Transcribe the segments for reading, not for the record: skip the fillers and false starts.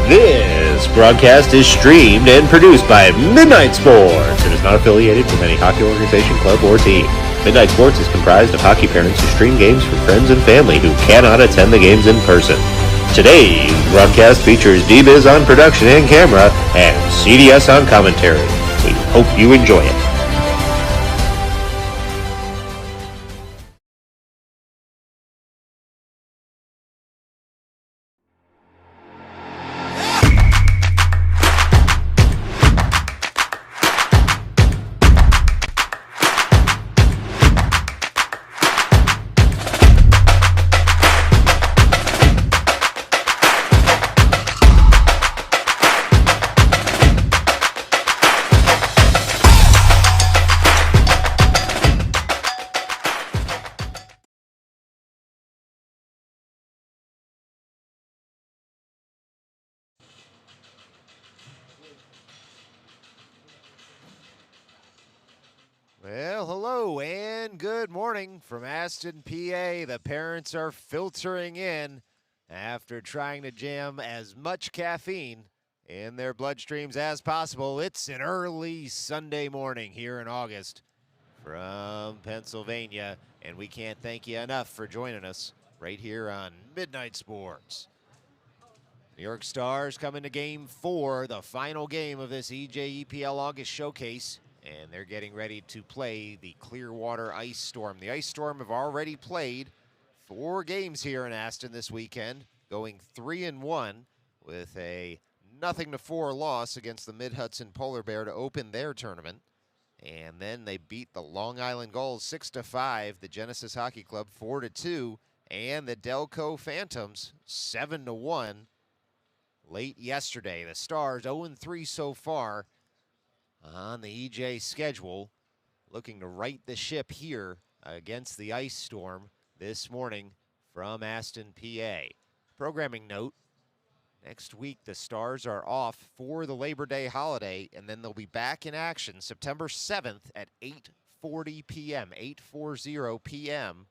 This broadcast is streamed and produced by Midnight Sports and is not affiliated with any hockey organization, club, or team. Midnight Sports is comprised of hockey parents who stream games for friends and family who cannot attend the games in person. Today's broadcast features D-Biz on production and camera and CDS on commentary. We hope you enjoy it. Well, hello and good morning from Aston, PA. The parents are filtering in after trying to jam as much caffeine in their bloodstreams as possible. It's an early Sunday morning here in August from Pennsylvania, and we can't thank you enough for joining us right here on Midnight Sports. New York Stars come into Game 4, the final game of this EJEPL August Showcase. And they're getting ready to play the Clearwater Ice Storm. The Ice Storm have already played 4 games here in Aston this weekend, going 3-1 with a 0-4 loss against the Mid-Hudson Polar Bear to open their tournament. And then they beat the Long Island Gulls 6-5, the Genesis Hockey Club 4-2, and the Delco Phantoms 7-1 late yesterday. The Stars 0-3 so far on the EJ schedule, looking to right the ship here against the Ice Storm this morning from Aston, PA. Programming note, next week the Stars are off for the Labor Day holiday, and then they'll be back in action September 7th at 8:40 p.m., 8:40 p.m.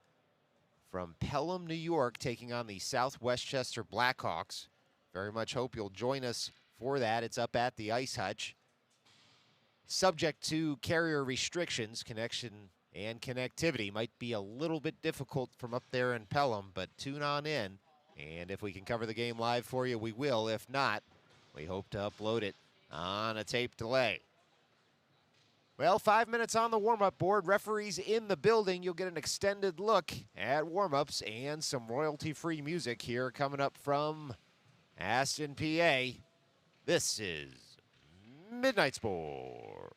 from Pelham, New York, taking on the South Westchester Blackhawks. Very much hope you'll join us for that. It's up at the Ice Hutch. Subject to carrier restrictions, connection and connectivity might be a little bit difficult from up there in Pelham, but tune on in. And if we can cover the game live for you, we will. If not, we hope to upload it on a tape delay. Well, 5 minutes on the warm-up board. Referees in the building. You'll get an extended look at warm-ups and some royalty-free music here coming up from Aston, PA. This is Midnight Sports.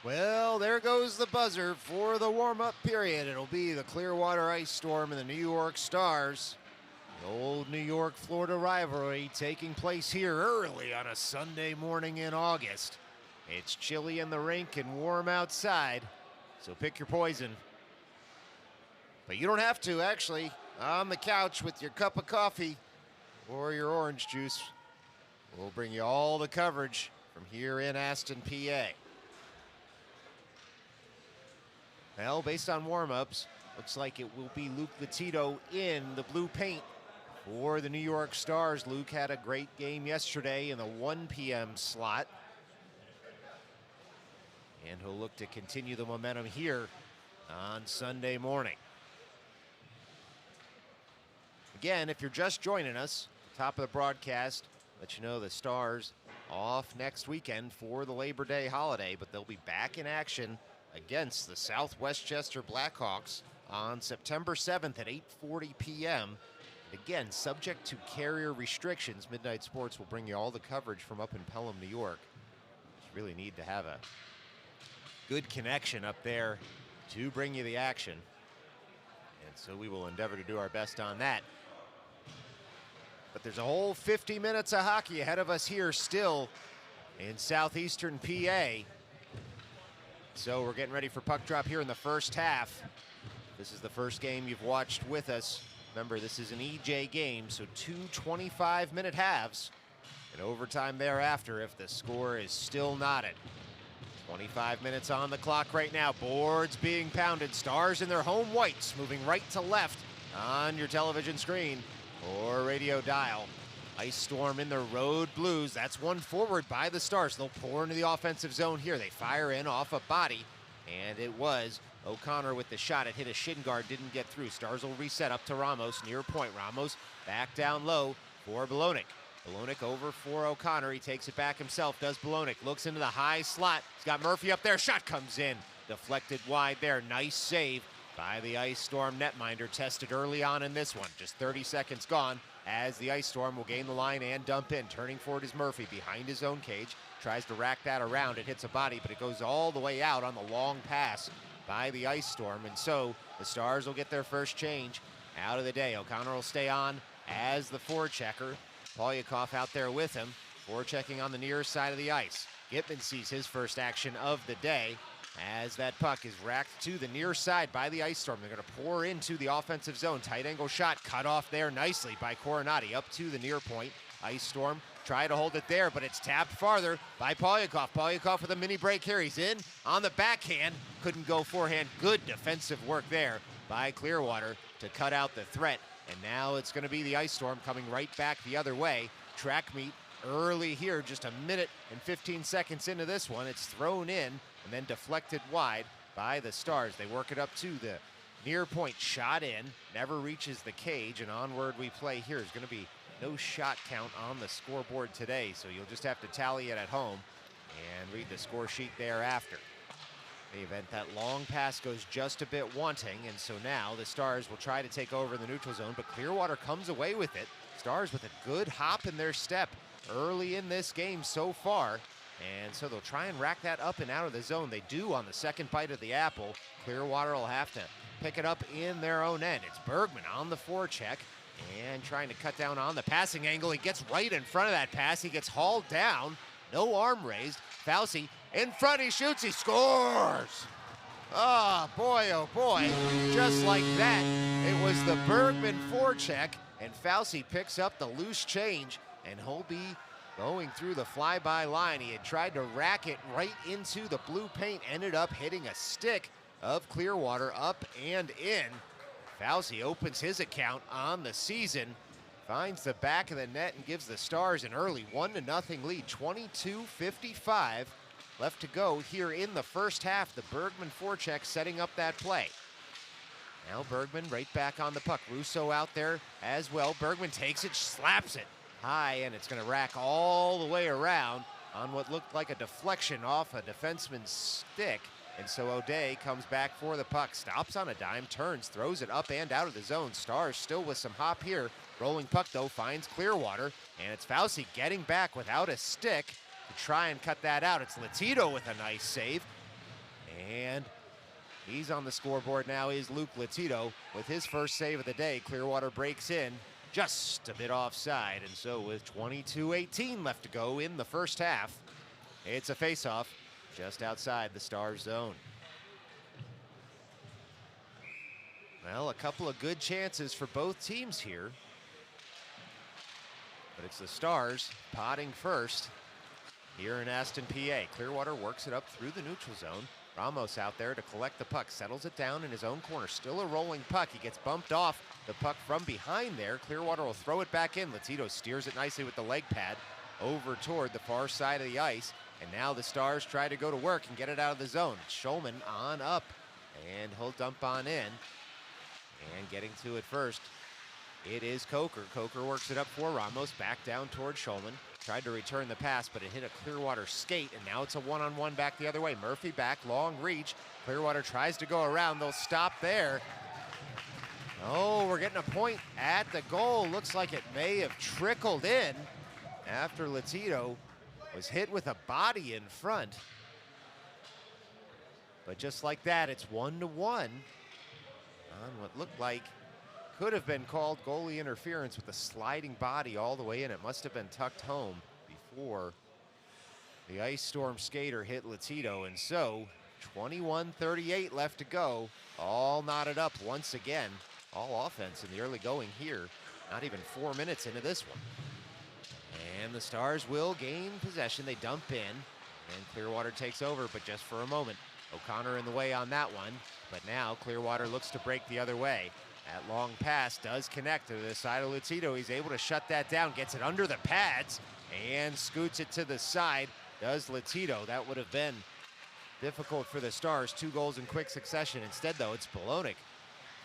Well, there goes the buzzer for the warm-up period. It'll be the Clearwater Ice Storm and the New York Stars. The old New York-Florida rivalry taking place here early on a Sunday morning in August. It's chilly in the rink and warm outside, so pick your poison. But you don't have to, actually. On the couch with your cup of coffee or your orange juice, we'll bring you all the coverage from here in Aston, PA. Well, based on warm-ups, looks like it will be Luke Latito in the blue paint for the New York Stars. Luke had a great game yesterday in the 1 p.m. slot. And he'll look to continue the momentum here on Sunday morning. Again, if you're just joining us, top of the broadcast, let you know the Stars off next weekend for the Labor Day holiday, but they'll be back in action against the South Westchester Blackhawks on September 7th at 8:40 p.m. Again, subject to carrier restrictions, Midnight Sports will bring you all the coverage from up in Pelham, New York. Just really need to have a good connection up there to bring you the action. And so we will endeavor to do our best on that. But there's a whole 50 minutes of hockey ahead of us here still in southeastern PA. So we're getting ready for puck drop here in the first half. This is the first game you've watched with us. Remember, this is an EJ game, so 2 25-minute halves and overtime thereafter if the score is still knotted. 25 minutes on the clock right now. Boards being pounded. Stars in their home whites moving right to left on your television screen or radio dial. Ice Storm in the road blues. That's one forward by the Stars. They'll pour into the offensive zone here. They fire in off a body, and it was O'Connor with the shot. It hit a shin guard, didn't get through. Stars will reset up to Ramos, near point. Ramos back down low for Bolognic. Bolognic over for O'Connor. He takes it back himself, does Bolognic. Looks into the high slot. He's got Murphy up there. Shot comes in. Deflected wide there. Nice save by the Ice Storm netminder. Tested early on in this one. Just 30 seconds gone as the Ice Storm will gain the line and dump in. Turning forward is Murphy behind his own cage. Tries to rack that around. It hits a body, but it goes all the way out on the long pass by the Ice Storm. And so the Stars will get their first change out of the day. O'Connor will stay on as the forechecker. Polyakov out there with him, forechecking on the near side of the ice. Gitman sees his first action of the day as that puck is racked to the near side by the Ice Storm. They're going to pour into the offensive zone. Tight angle shot cut off there nicely by Coronati up to the near point. Ice Storm try to hold it there, but it's tapped farther by Polyakov. Polyakov with a mini break here. He's in on the backhand. Couldn't go forehand. Good defensive work there by Clearwater to cut out the threat. And now it's going to be the Ice Storm coming right back the other way. Track meet early here, just a minute and 15 seconds into this one. It's thrown in and then deflected wide by the Stars. They work it up to the near point, shot in, never reaches the cage, and onward we play here. There's going to be no shot count on the scoreboard today, so you'll just have to tally it at home and read the score sheet thereafter. In the event, that long pass goes just a bit wanting, and so now the Stars will try to take over the neutral zone, but Clearwater comes away with it. Stars with a good hop in their step early in this game so far, and so they'll try and rack that up and out of the zone. They do on the second bite of the apple. Clearwater will have to pick it up in their own end. It's Bergman on the forecheck and trying to cut down on the passing angle. He gets right in front of that pass. He gets hauled down. No arm raised. Fauci in front, he shoots, he scores! Oh boy, just like that. It was the Bergman forecheck, and Fauci picks up the loose change, and he'll be going through the flyby line. He had tried to rack it right into the blue paint, ended up hitting a stick of Clearwater up and in. Fauci opens his account on the season, finds the back of the net and gives the Stars an early 1-0 lead, 22:55 left to go here in the first half. The Bergman forecheck setting up that play. Now Bergman right back on the puck. Russo out there as well. Bergman takes it, slaps it high, and it's going to rack all the way around on what looked like a deflection off a defenseman's stick. And so O'Day comes back for the puck, stops on a dime, turns, throws it up and out of the zone. Stars still with some hop here. Rolling puck, though, finds Clearwater, and it's Fauci getting back without a stick to try and cut that out. It's Latito with a nice save. And he's on the scoreboard now is Luke Latito with his first save of the day. Clearwater breaks in just a bit offside. And so with 22:18 left to go in the first half, it's a face-off just outside the Stars zone. Well, a couple of good chances for both teams here. But it's the Stars potting first here in Aston, PA. Clearwater works it up through the neutral zone. Ramos out there to collect the puck, settles it down in his own corner. Still a rolling puck. He gets bumped off the puck from behind there. Clearwater will throw it back in. Latito steers it nicely with the leg pad over toward the far side of the ice. And now the Stars try to go to work and get it out of the zone. Schulman on up, and he'll dump on in. And getting to it first, it is Coker. Coker works it up for Ramos, back down toward Schulman. Tried to return the pass, but it hit a Clearwater skate, and now it's a one-on-one back the other way. Murphy back, long reach. Clearwater tries to go around. They'll stop there. Oh, we're getting a point at the goal. Looks like it may have trickled in after Latito was hit with a body in front. But just like that, it's 1-1 on what looked like could have been called goalie interference with a sliding body all the way in. It must have been tucked home before the Ice Storm skater hit Latito. And so 21:38 left to go. All knotted up once again. All offense in the early going here. Not even 4 minutes into this one. And the Stars will gain possession. They dump in, and Clearwater takes over, but just for a moment. O'Connor in the way on that one, but now Clearwater looks to break the other way. That long pass does connect to the side of Latito. He's able to shut that down, gets it under the pads, and scoots it to the side. Does Latito. That would have been difficult for the Stars. 2 goals in quick succession. Instead, though, it's Bolognic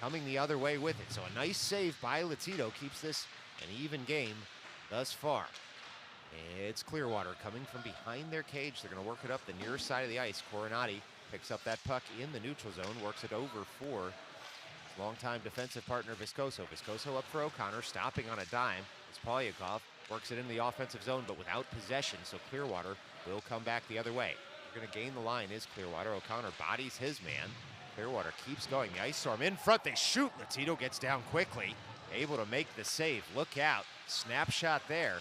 coming the other way with it. So a nice save by Latito keeps this an even game thus far. It's Clearwater coming from behind their cage. They're going to work it up the near side of the ice. Coronati picks up that puck in the neutral zone, works it over for his longtime defensive partner Viscoso. Viscoso up for O'Connor, stopping on a dime. It's Polyakov, works it into the offensive zone, but without possession, so Clearwater will come back the other way. They're going to gain the line is Clearwater. O'Connor bodies his man. Clearwater keeps going. The Ice Storm in front. They shoot. Latito gets down quickly, able to make the save. Look out. Snapshot there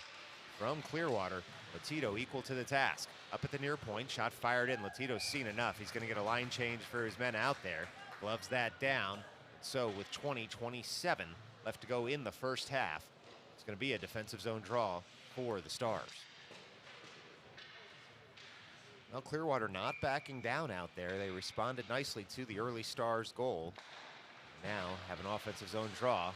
from Clearwater. Latito equal to the task. Up at the near point, shot fired in. Latito's seen enough. He's going to get a line change for his men out there. Gloves that down. So with 20:27 left to go in the first half, it's going to be a defensive zone draw for the Stars. Well, Clearwater not backing down out there. They responded nicely to the early Stars goal. Now have an offensive zone draw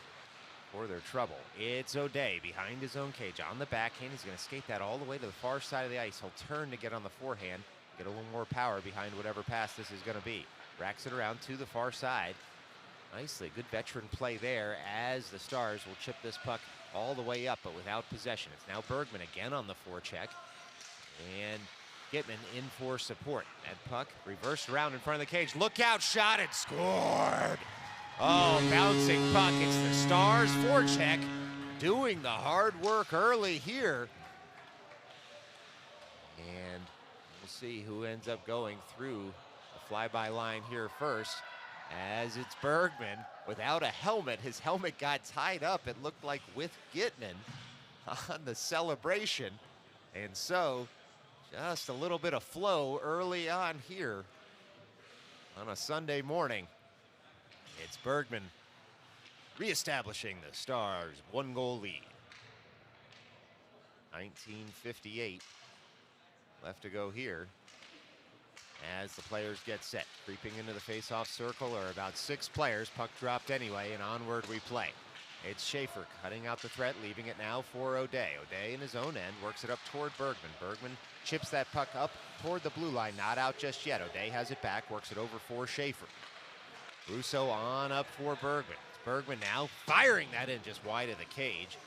for their trouble. It's O'Day behind his own cage on the backhand. He's going to skate that all the way to the far side of the ice. He'll turn to get on the forehand, get a little more power behind whatever pass this is going to be. Racks it around to the far side. Nicely, good veteran play there as the Stars will chip this puck all the way up, but without possession. It's now Bergman again on the forecheck. And Gitman in for support. That puck reversed around in front of the cage. Look out, shot and scored. Oh, bouncing puck. It's the Stars forecheck doing the hard work early here. And we'll see who ends up going through the flyby line here first, as it's Bergman without a helmet. His helmet got tied up, it looked like, with Gitman on the celebration. And so just a little bit of flow early on here on a Sunday morning. It's Bergman reestablishing the Stars' 1-goal lead. 19:58 left to go here as the players get set. Creeping into the face-off circle are about 6 players. Puck dropped anyway, and onward we play. It's Schaefer cutting out the threat, leaving it now for O'Day. O'Day in his own end works it up toward Bergman. Bergman chips that puck up toward the blue line, not out just yet. O'Day has it back, works it over for Schaefer. Russo on up for Bergman. It's Bergman now firing that in just wide of the cage.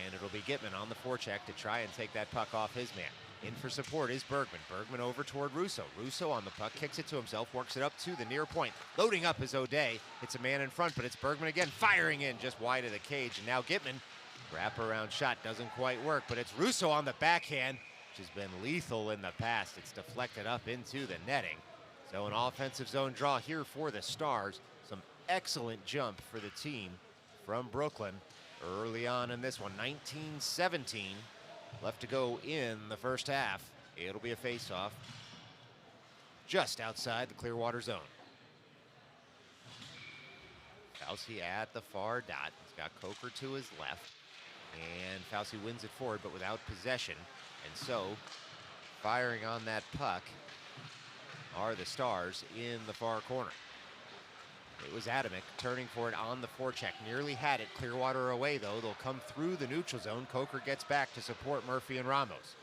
And it'll be Gitman on the forecheck to try and take that puck off his man. In for support is Bergman. Bergman over toward Russo. Russo on the puck, kicks it to himself, works it up to the near point. Loading up is O'Day. It's a man in front, but it's Bergman again, firing in just wide of the cage. And now Gitman, wraparound shot doesn't quite work, but it's Russo on the backhand, which has been lethal in the past. It's deflected up into the netting. So an offensive zone draw here for the Stars. Some excellent jump for the team from Brooklyn early on in this one. 19-17 left to go in the first half. It'll be a face-off just outside the Clearwater zone. Fauci at the far dot. He's got Coker to his left. And Fauci wins it forward, but without possession. And so, firing on that puck are the Stars in the far corner. It was Adamek turning for it on the forecheck. Nearly had it. Clearwater away, though. They'll come through the neutral zone. Coker gets back to support Murphy and Ramos.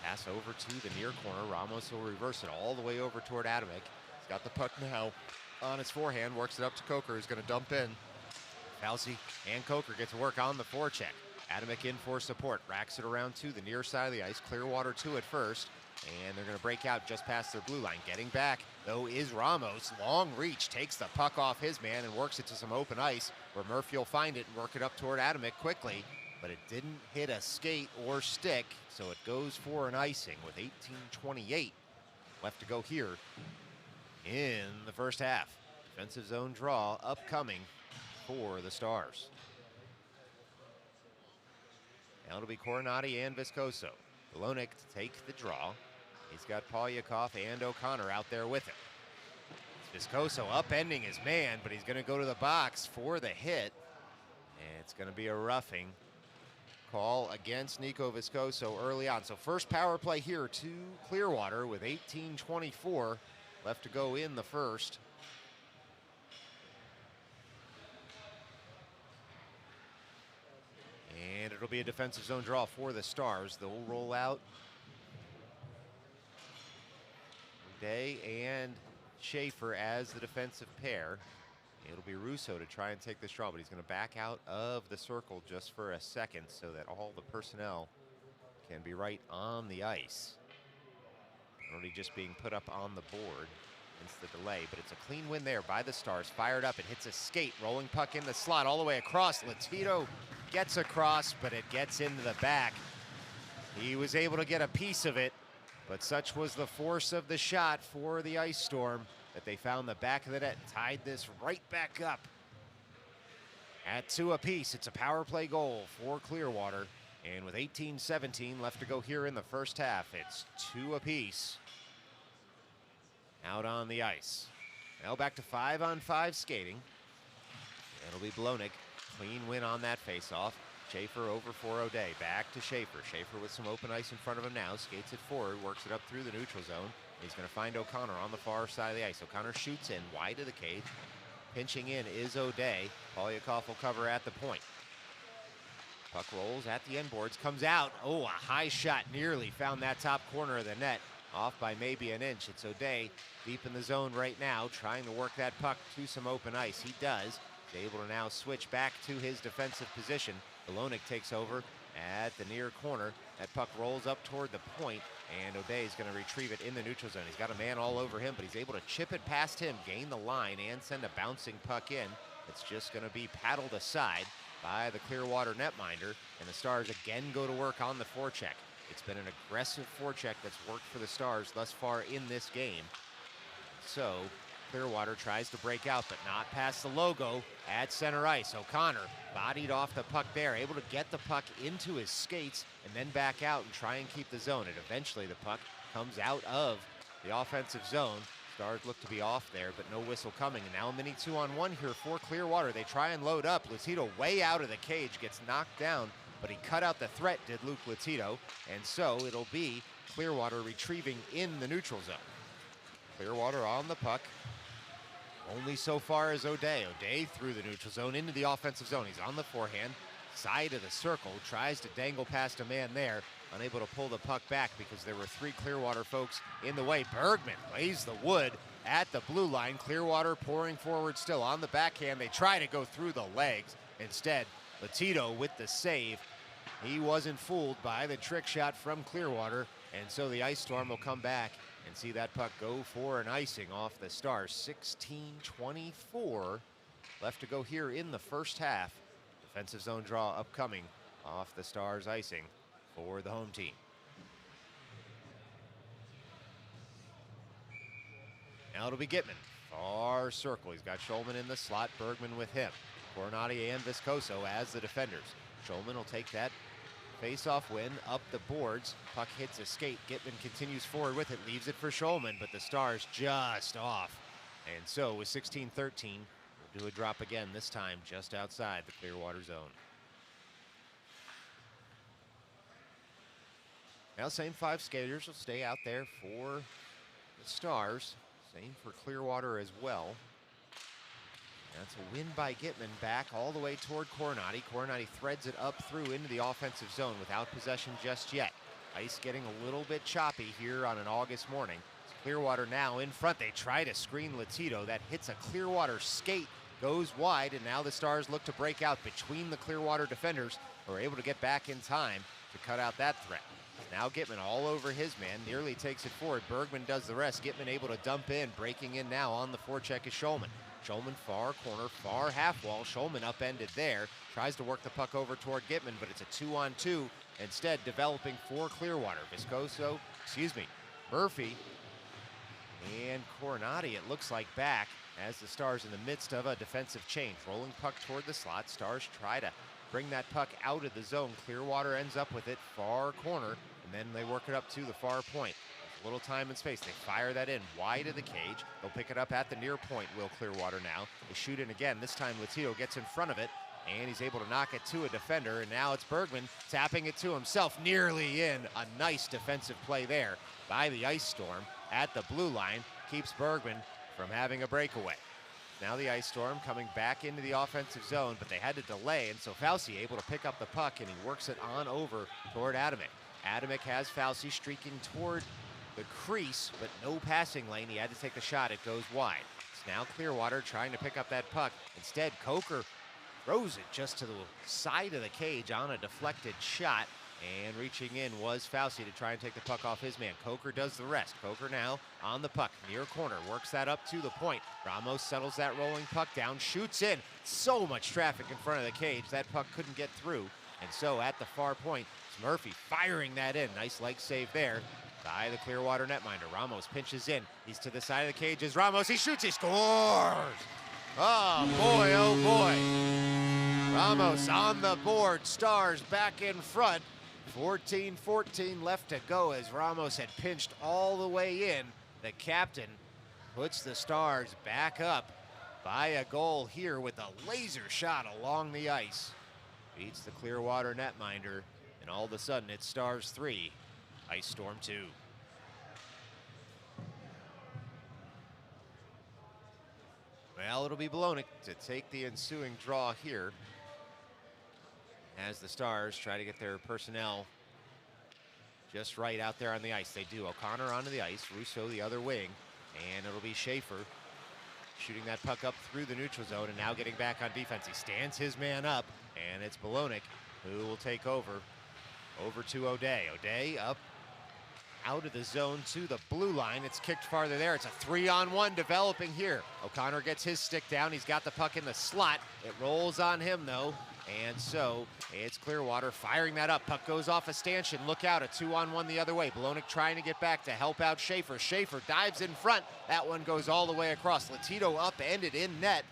Pass over to the near corner. Ramos will reverse it all the way over toward Adamek. He's got the puck now on his forehand. Works it up to Coker, who's going to dump in. Fauci and Coker get to work on the forecheck. Adamek in for support. Racks it around to the near side of the ice. Clearwater to it first. And they're going to break out just past their blue line. Getting back, though, is Ramos. Long reach, takes the puck off his man and works it to some open ice where Murphy will find it and work it up toward Adamek quickly. But it didn't hit a skate or stick, so it goes for an icing with 18:28 left to go here in the first half. Defensive zone draw upcoming for the Stars. Now it'll be Coronati and Viscoso. Belonik to take the draw. He's got Polyakov and O'Connor out there with him. It's Viscoso upending his man, but he's going to go to the box for the hit. And it's going to be a roughing call against Nico Viscoso early on. So first power play here to Clearwater with 18:24 left to go in the first. And it'll be a defensive zone draw for the Stars. They'll roll out Day and Schaefer as the defensive pair. It'll be Russo to try and take this draw, but he's going to back out of the circle just for a second so that all the personnel can be right on the ice. Already just being put up on the board. Hence the delay, but it's a clean win there by the Stars. Fired up, it hits a skate, rolling puck in the slot all the way across. Latito gets across, but it gets into the back. He was able to get a piece of it, but such was the force of the shot for the Ice Storm that they found the back of the net, tied this right back up at 2 apiece. It's a power play goal for Clearwater, and with 18:17 left to go here in the first half, it's 2 apiece out on the ice. Now back to 5-on-5 skating. It'll be Belonik. Clean win on that faceoff. Schaefer over for O'Day. Back to Schaefer. Schaefer with some open ice in front of him now. Skates it forward. Works it up through the neutral zone. He's going to find O'Connor on the far side of the ice. O'Connor shoots in wide of the cage. Pinching in is O'Day. Polyakov will cover at the point. Puck rolls at the end boards. Comes out. Oh, a high shot. Nearly found that top corner of the net. Off by maybe an inch. It's O'Day deep in the zone right now, trying to work that puck to some open ice. He does. He's able to now switch back to his defensive position. Belonik takes over at the near corner. That puck rolls up toward the point, and O'Day is going to retrieve it in the neutral zone. He's got a man all over him, but he's able to chip it past him, gain the line, and send a bouncing puck in. It's just going to be paddled aside by the Clearwater netminder, and the Stars again go to work on the forecheck. It's been an aggressive forecheck that's worked for the Stars thus far in this game. So Clearwater tries to break out, but not past the logo at center ice. O'Connor bodied off the puck there, able to get the puck into his skates and then back out and try and keep the zone. And eventually the puck comes out of the offensive zone. Stars look to be off there, but no whistle coming. And now a mini 2-on-1 here for Clearwater. They try and load up. Latito way out of the cage, gets knocked down, but he cut out the threat, did Luke Latito. And so it'll be Clearwater retrieving in the neutral zone. Clearwater on the puck. Only so far as O'Day. O'Day through the neutral zone into the offensive zone. He's on the forehand, side of the circle, tries to dangle past a man there, unable to pull the puck back because there were 3 Clearwater folks in the way. Bergman lays the wood at the blue line. Clearwater pouring forward still on the backhand. They try to go through the legs. Instead, Latito with the save. He wasn't fooled by the trick shot from Clearwater, and so the Ice Storm will come back and see that puck go for an icing off the Stars. 16:24 left to go here in the first half. Defensive zone draw upcoming off the Stars icing for the home team. Now it'll be Gitman. Far circle. He's got Schulman in the slot. Bergman with him. Coronati and Viscoso as the defenders. Schulman will take that face-off win up the boards. Puck hits a skate. Gitman continues forward with it. Leaves it for Schulman, but the Stars just off. And so with 16-13, we'll do a drop again, this time just outside the Clearwater zone. Now same 5 skaters will stay out there for the Stars. Same for Clearwater as well. That's a win by Gitman, back all the way toward Coronati. Coronati threads it up through into the offensive zone without possession just yet. Ice getting a little bit choppy here on an August morning. It's Clearwater now in front. They try to screen Latito. That hits a Clearwater skate, goes wide, and now the Stars look to break out between the Clearwater defenders, who are able to get back in time to cut out that threat. Now Gitman all over his man, nearly takes it forward. Bergman does the rest. Gitman able to dump in, breaking in now on the forecheck is Schulman. Schulman far corner, far half wall. Schulman upended there. Tries to work the puck over toward Gitman, but it's a 2-on-2. Instead, developing for Clearwater. Murphy and Coronati, it looks like, back as the Stars in the midst of a defensive change. Rolling puck toward the slot. Stars try to bring that puck out of the zone. Clearwater ends up with it, far corner, and then they work it up to the far point. There's little time and space. They fire that in wide of the cage. They'll pick it up at the near point, will Clearwater now. They shoot in again. This time Latito gets in front of it, and he's able to knock it to a defender, and now it's Bergman tapping it to himself, nearly in. A nice defensive play there by the Ice Storm at the blue line. Keeps Bergman from having a breakaway. Now the Ice Storm coming back into the offensive zone, but they had to delay, and so Fauci able to pick up the puck, and he works it on over toward Adamick. Adamick has Fauci streaking toward the crease, but no passing lane. He had to take the shot. It goes wide. It's now Clearwater trying to pick up that puck. Instead, Coker throws it just to the side of the cage on a deflected shot, and reaching in was Fauci to try and take the puck off his man. Coker does the rest. Coker now on the puck, near corner, works that up to the point. Ramos settles that rolling puck down, shoots in. So much traffic in front of the cage, that puck couldn't get through. And so at the far point, it's Murphy firing that in. Nice leg save there by the Clearwater netminder. Ramos pinches in. He's to the side of the cage as Ramos. He shoots, he scores! Oh boy, oh boy. Ramos on the board, Stars back in front. 14-14 left to go as Ramos had pinched all the way in. The captain puts the Stars back up by a goal here with a laser shot along the ice. Beats the Clearwater netminder, and all of a sudden it's Stars 3, Ice Storm 2. Well, it'll be Bologna to take the ensuing draw here as the Stars try to get their personnel just right out there on the ice. They do. O'Connor onto the ice, Russo the other wing, and it'll be Schaefer shooting that puck up through the neutral zone and now getting back on defense. He stands his man up, and it's Bologna who will take over to O'Day. O'Day up out of the zone to the blue line. It's kicked farther there. It's a 3-on-1 developing here. O'Connor gets his stick down. He's got the puck in the slot. It rolls on him though. And so it's Clearwater firing that up. Puck goes off a stanchion. Look out, a 2-on-1 the other way. Bologna trying to get back to help out Schaefer. Schaefer dives in front. That one goes all the way across. Latito upended in net.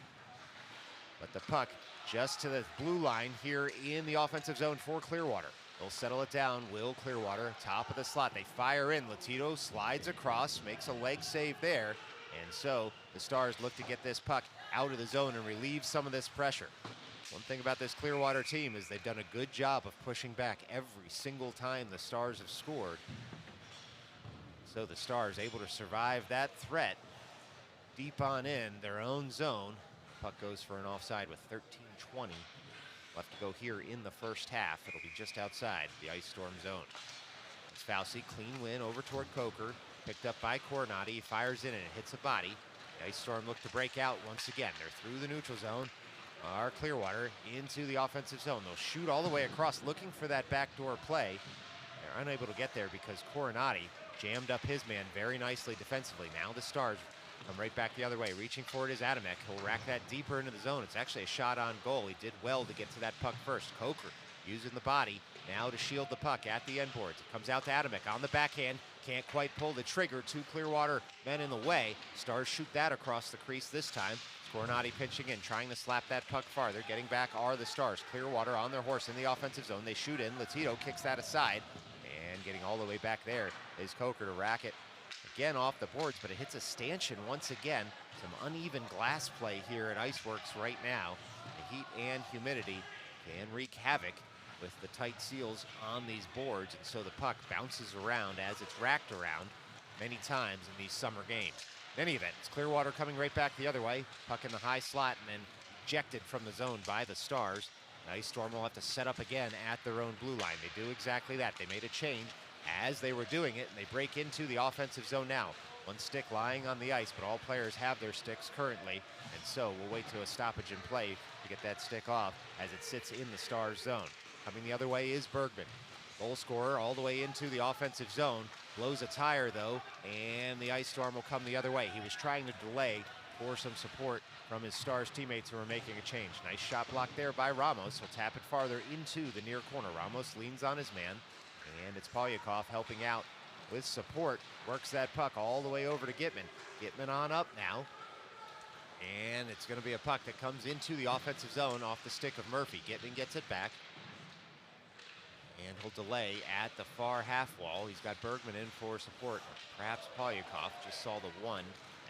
But the puck just to the blue line here in the offensive zone for Clearwater. They'll settle it down, will Clearwater, top of the slot. They fire in. Latito slides across, makes a leg save there. And so the Stars look to get this puck out of the zone and relieve some of this pressure. One thing about this Clearwater team is they've done a good job of pushing back every single time the Stars have scored. So the Stars able to survive that threat deep on in their own zone. Puck goes for an offside with 13:20 left to go here in the first half. It'll be just outside the Ice Storm zone. It's Fauci, clean win over toward Coker. Picked up by Coronati. He fires in and it hits a body. The Ice Storm look to break out once again. They're through the neutral zone. Our Clearwater into the offensive zone. They'll shoot all the way across looking for that backdoor play. They're unable to get there because Coronati jammed up his man very nicely defensively. Now the Stars come right back the other way. Reaching for it is Adamek. He'll rack that deeper into the zone. It's actually a shot on goal. He did well to get to that puck first. Coker using the body now to shield the puck at the end boards. It comes out to Adamek on the backhand. Can't quite pull the trigger. 2 Clearwater men in the way. Stars shoot that across the crease this time. Scornati pitching in, trying to slap that puck farther. Getting back are the Stars. Clearwater on their horse in the offensive zone. They shoot in. Latito kicks that aside. And getting all the way back there is Coker to rack it again off the boards, but it hits a stanchion once again. Some uneven glass play here at Iceworks right now. The heat and humidity can wreak havoc with the tight seals on these boards, and so the puck bounces around as it's racked around many times in these summer games. In any event, it's Clearwater coming right back the other way. Puck in the high slot and then ejected from the zone by the Stars. Ice Storm will have to set up again at their own blue line. They do exactly that. They made a change as they were doing it, and they break into the offensive zone now. One stick lying on the ice, but all players have their sticks currently, and so we'll wait to a stoppage in play to get that stick off as it sits in the Stars zone. Coming the other way is Bergman. Goal scorer all the way into the offensive zone. Blows a tire, though, and the Ice Storm will come the other way. He was trying to delay for some support from his Stars teammates who are making a change. Nice shot block there by Ramos. He'll tap it farther into the near corner. Ramos leans on his man, and it's Polyakov helping out with support. Works that puck all the way over to Gitman. Gitman on up now, and it's going to be a puck that comes into the offensive zone off the stick of Murphy. Gitman gets it back, and he'll delay at the far half wall. He's got Bergman in for support. Perhaps Polyakov just saw the 1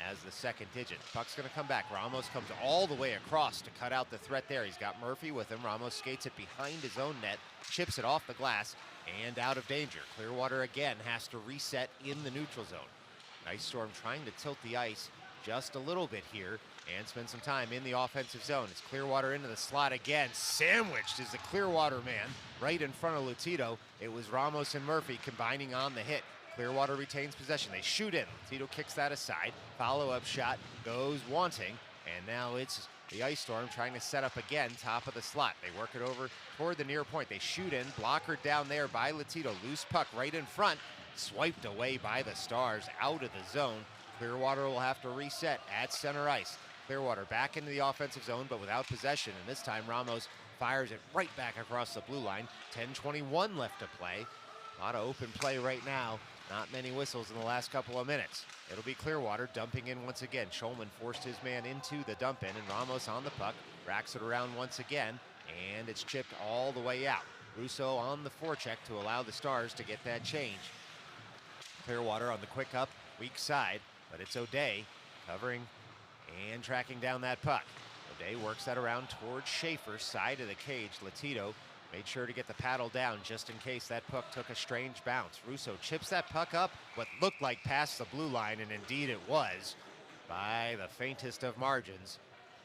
as the second digit. Puck's going to come back. Ramos comes all the way across to cut out the threat there. He's got Murphy with him. Ramos skates it behind his own net, chips it off the glass, and out of danger. Clearwater again has to reset in the neutral zone. Ice Storm trying to tilt the ice just a little bit here and spend some time in the offensive zone. It's Clearwater into the slot again. Sandwiched is the Clearwater man right in front of Latito. It was Ramos and Murphy combining on the hit. Clearwater retains possession. They shoot in. Latito kicks that aside. Follow-up shot goes wanting, and now it's the Ice Storm trying to set up again top of the slot. They work it over toward the near point. They shoot in. Blocker down there by Latito. Loose puck right in front. Swiped away by the Stars out of the zone. Clearwater will have to reset at center ice. Clearwater back into the offensive zone, but without possession. And this time Ramos fires it right back across the blue line. 10:21 left to play. A lot of open play right now. Not many whistles in the last couple of minutes. It'll be Clearwater dumping in once again. Schulman forced his man into the dump in, and Ramos on the puck. Racks it around once again, and it's chipped all the way out. Russo on the forecheck to allow the Stars to get that change. Clearwater on the quick up, weak side, but it's O'Day covering and tracking down that puck. O'Day works that around towards Schaefer's side of the cage. Latito made sure to get the paddle down just in case that puck took a strange bounce. Russo chips that puck up, what looked like past the blue line, and indeed it was, by the faintest of margins.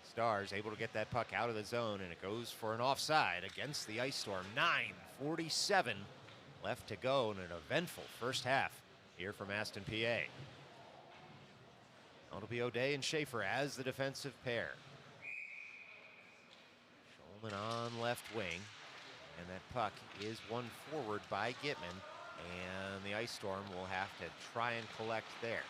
Stars able to get that puck out of the zone, and it goes for an offside against the Ice Storm. 9:47 left to go in an eventful first half here from Aston, PA. It'll be O'Day and Schaefer as the defensive pair. Schulman on left wing. And that puck is won forward by Gitman, and the Ice Storm will have to try and collect there.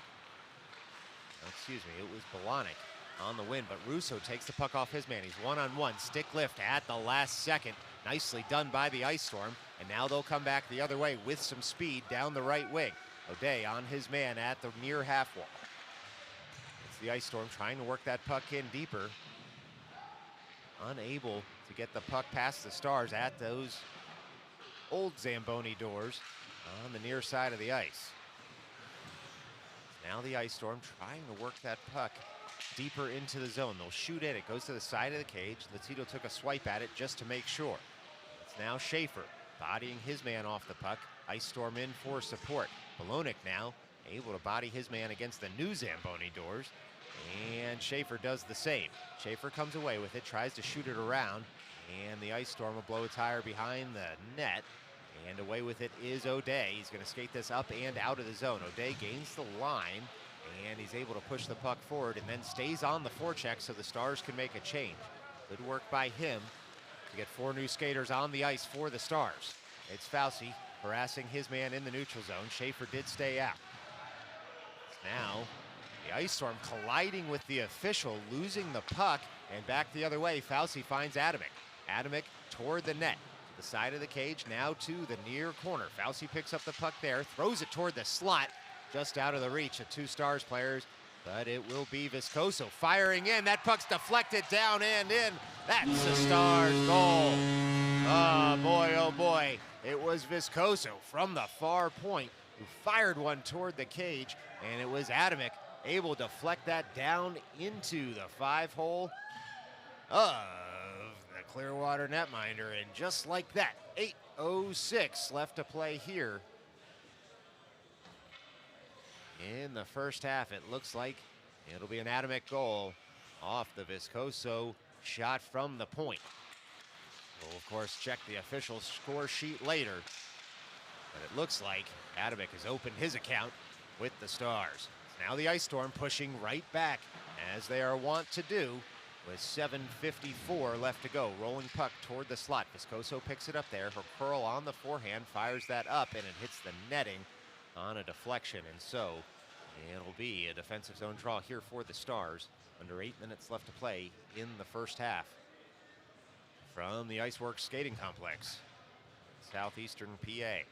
Excuse me, it was Bolanek on the win, but Russo takes the puck off his man. He's one-on-one, stick lift at the last second. Nicely done by the Ice Storm, and now they'll come back the other way with some speed down the right wing. O'Day on his man at the near half wall. It's the Ice Storm trying to work that puck in deeper. Unable to get the puck past the Stars at those old Zamboni doors on the near side of the ice. Now the Ice Storm trying to work that puck deeper into the zone. They'll shoot it. It goes to the side of the cage. Latito took a swipe at it just to make sure. It's now Schaefer bodying his man off the puck. Ice Storm in for support. Bolanek now able to body his man against the new Zamboni doors. And Schaefer does the same. Schaefer comes away with it, tries to shoot it around, and the Ice Storm will blow a tire behind the net. And away with it is O'Day. He's going to skate this up and out of the zone. O'Day gains the line, and he's able to push the puck forward and then stays on the forecheck so the Stars can make a change. Good work by him to get 4 new skaters on the ice for the Stars. It's Fauci harassing his man in the neutral zone. Schaefer did stay out. Now the Ice Storm colliding with the official, losing the puck, and back the other way. Fauci finds Adamick. Adamick toward the net. the side of the cage, now to the near corner. Fauci picks up the puck there, throws it toward the slot, just out of the reach of two Stars players, but it will be Viscoso firing in. That puck's deflected down and in. That's the Stars goal. Oh boy, it was Viscoso from the far point who fired one toward the cage, and it was Adamek able to deflect that down into the 5-hole of the Clearwater netminder, and just like that, 8:06 left to play here in the first half. It looks like it'll be an Adamek goal off the Viscoso shot from the point. We'll, of course, check the official score sheet later, but it looks like Adamek has opened his account with the Stars. Now the Ice Storm pushing right back, as they are wont to do, with 7:54 left to go. Rolling puck toward the slot. Viscoso picks it up there. Her curl on the forehand, fires that up, and it hits the netting on a deflection. And so it'll be a defensive zone draw here for the Stars. Under 8 minutes left to play in the first half. From the Iceworks Skating Complex, southeastern PA.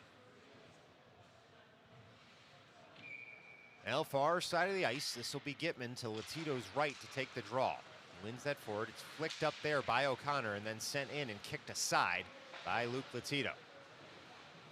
Now, far side of the ice, this will be Gitman to Latito's right to take the draw. Wins that forward. It's flicked up there by O'Connor and then sent in and kicked aside by Luke Latito.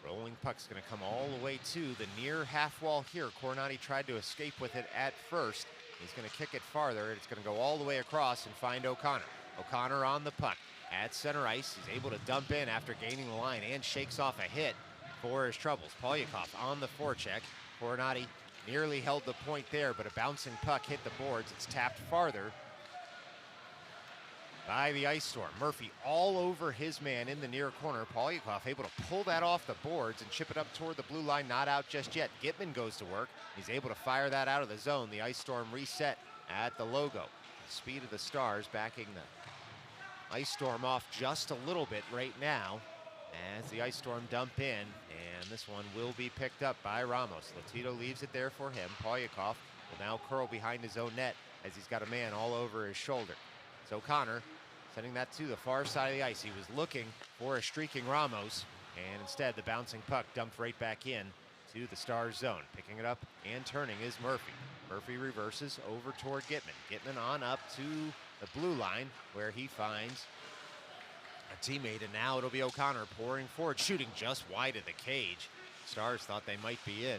Rolling puck's going to come all the way to the near half wall here. Coronati tried to escape with it at first. He's going to kick it farther. It's going to go all the way across and find O'Connor. O'Connor on the puck at center ice. He's able to dump in after gaining the line and shakes off a hit for his troubles. Polyakov on the forecheck. Coronati nearly held the point there, but a bouncing puck hit the boards. It's tapped farther by the Ice Storm. Murphy all over his man in the near corner. Polyakov able to pull that off the boards and chip it up toward the blue line. Not out just yet. Gitman goes to work. He's able to fire that out of the zone. The Ice Storm reset at the logo. The speed of the Stars backing the Ice Storm off just a little bit right now as the Ice Storm dump in, and this one will be picked up by Ramos. Latito leaves it there for him. Polyakov will now curl behind his own net as he's got a man all over his shoulder. So O'Connor sending that to the far side of the ice. He was looking for a streaking Ramos, and instead the bouncing puck dumped right back in to the Stars zone. Picking it up and turning is Murphy. Murphy reverses over toward Gitman. Gitman on up to the blue line where he finds a teammate, and now it'll be O'Connor pouring forward, shooting just wide of the cage. Stars thought they might be in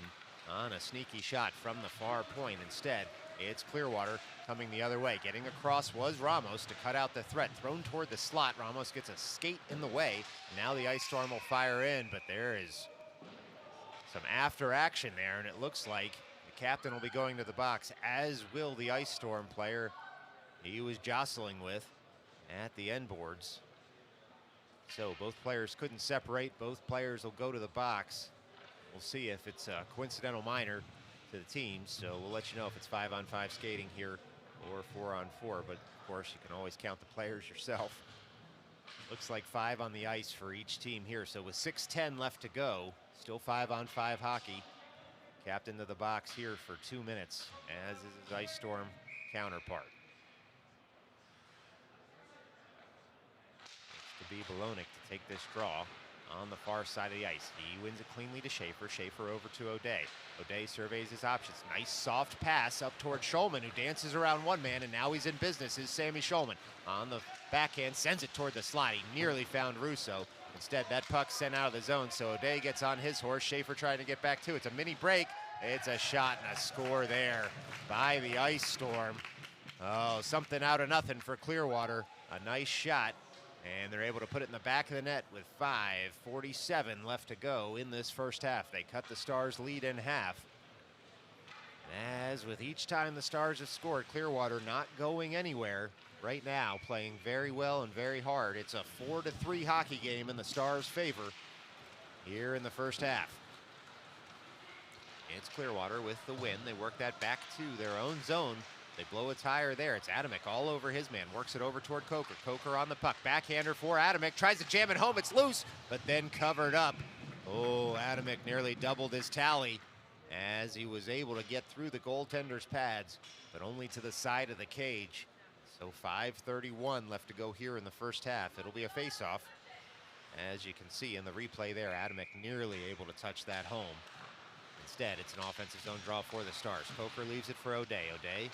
on a sneaky shot from the far point. Instead, it's Clearwater coming the other way. Getting across was Ramos to cut out the threat. Thrown toward the slot. Ramos gets a skate in the way. Now the Ice Storm will fire in, but there is some after action there, and it looks like the captain will be going to the box, as will the Ice Storm player he was jostling with at the end boards. So both players couldn't separate. Both players will go to the box. We'll see if it's a coincidental minor to the teams, so we'll let you know if it's 5-on-5 skating here or 4-on-4, but of course you can always count the players yourself. Looks like 5 on the ice for each team here, so with 6:10 left to go, still 5-on-5 hockey. Captain to the box here for 2 minutes, as is his Ice Storm counterpart. It's to be Belonik to take this draw on the far side of the ice. He wins it cleanly to Schaefer. Schaefer over to O'Day. O'Day surveys his options. Nice soft pass up toward Schulman, who dances around one man, and now he's in business. Is Sammy Schulman on the backhand, sends it toward the slot. He nearly found Russo. Instead, that puck sent out of the zone, so O'Day gets on his horse. Schaefer trying to get back to it. It's a mini break. It's a shot and a score there by the Ice Storm. Oh, something out of nothing for Clearwater. A nice shot. And they're able to put it in the back of the net with 5:47 left to go in this first half. They cut the Stars' lead in half. As with each time the Stars have scored, Clearwater not going anywhere right now, playing very well and very hard. It's a 4-3 hockey game in the Stars' favor here in the first half. It's Clearwater with the win. They work that back to their own zone. They blow a tire there. It's Adamek all over his man. Works it over toward Coker. Coker on the puck. Backhander for Adamek. Tries to jam it home. It's loose, but then covered up. Oh, Adamek nearly doubled his tally as he was able to get through the goaltender's pads, but only to the side of the cage. So 5:31 left to go here in the first half. It'll be a face-off As you can see in the replay there, Adamek nearly able to touch that home. Instead, it's an offensive zone draw for the Stars. Coker leaves it for O'Day. O'Day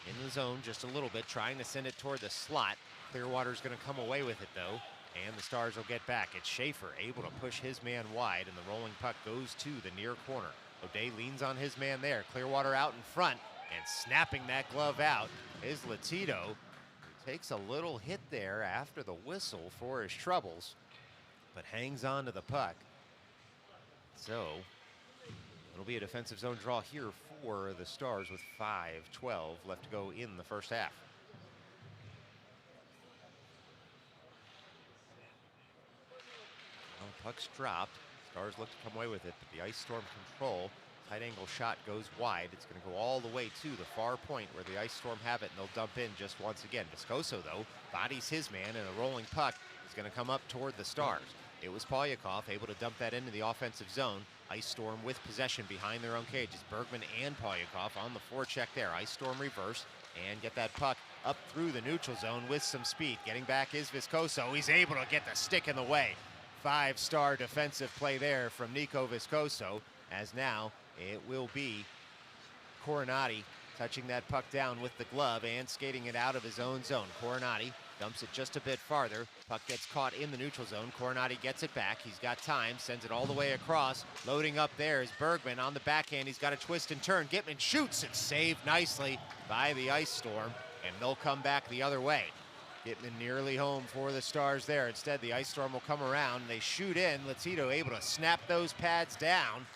in the zone just a little bit, trying to send it toward the slot. Clearwater's going to come away with it, though, and the Stars will get back. It's Schaefer able to push his man wide, and the rolling puck goes to the near corner. O'Day leans on his man there. Clearwater out in front, and snapping that glove out is Latito, who takes a little hit there after the whistle for his troubles, but hangs on to the puck. So it'll be a defensive zone draw here for the Stars with 5:12 left to go in the first half. Well, puck's dropped. Stars look to come away with it, but the Ice Storm control. Tight angle shot goes wide. It's going to go all the way to the far point where the Ice Storm have it, and they'll dump in just once again. Viscoso, though, bodies his man, and a rolling puck is going to come up toward the Stars. It was Polyakov able to dump that into the offensive zone. Ice Storm with possession behind their own cages. Bergman and Polyakov on the forecheck there. Ice Storm reverse and get that puck up through the neutral zone with some speed. Getting back is Viscoso. He's able to get the stick in the way. 5-star defensive play there from Nico Viscoso, as now it will be Coronati touching that puck down with the glove and skating it out of his own zone. Coronati dumps it just a bit farther. Puck gets caught in the neutral zone. Coronati gets it back. He's got time, sends it all the way across. Loading up there is Bergman on the backhand. He's got a twist and turn. Gitman shoots. It's saved nicely by the Ice Storm, and they'll come back the other way. Gitman nearly home for the Stars there. Instead, the Ice Storm will come around. They shoot in. Latito able to snap those pads down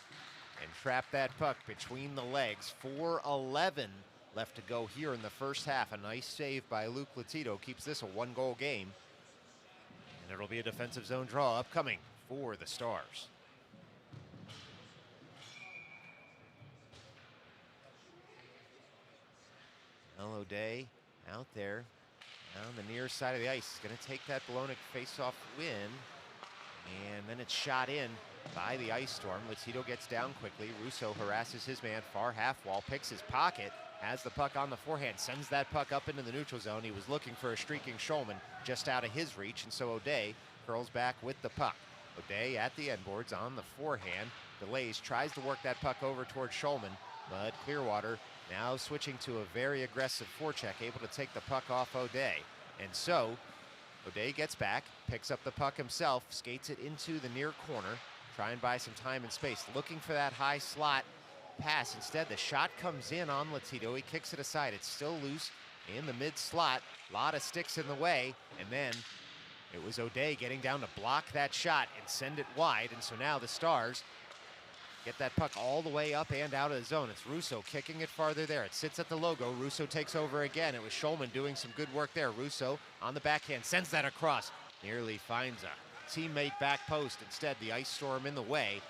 and trap that puck between the legs. 4:11 left to go here in the first half. A nice save by Luke Latito keeps this a one-goal game. And it'll be a defensive zone draw upcoming for the Stars. O'Day out there on the near side of the ice. He's going to take that Bologna face-off win. And then it's shot in by the Ice Storm. Latito gets down quickly. Russo harasses his man far half wall, picks his pocket, has the puck on the forehand, sends that puck up into the neutral zone. He was looking for a streaking Schulman just out of his reach, and so O'Day curls back with the puck. O'Day at the end boards on the forehand, delays, tries to work that puck over towards Schulman, but Clearwater now switching to a very aggressive forecheck, able to take the puck off O'Day. And so O'Day gets back, picks up the puck himself, skates it into the near corner, try and buy some time and space, looking for that high slot pass. Instead, the shot comes in on Latito. He kicks it aside. It's still loose in the mid slot. A lot of sticks in the way, and then it was O'Day getting down to block that shot and send it wide. And so now the Stars get that puck all the way up and out of the zone. It's Russo kicking it farther there. It sits at the logo. Russo takes over again. It was Schulman doing some good work there. Russo on the backhand sends that across. Nearly finds a teammate back post. Instead, the Ice Storm in the way.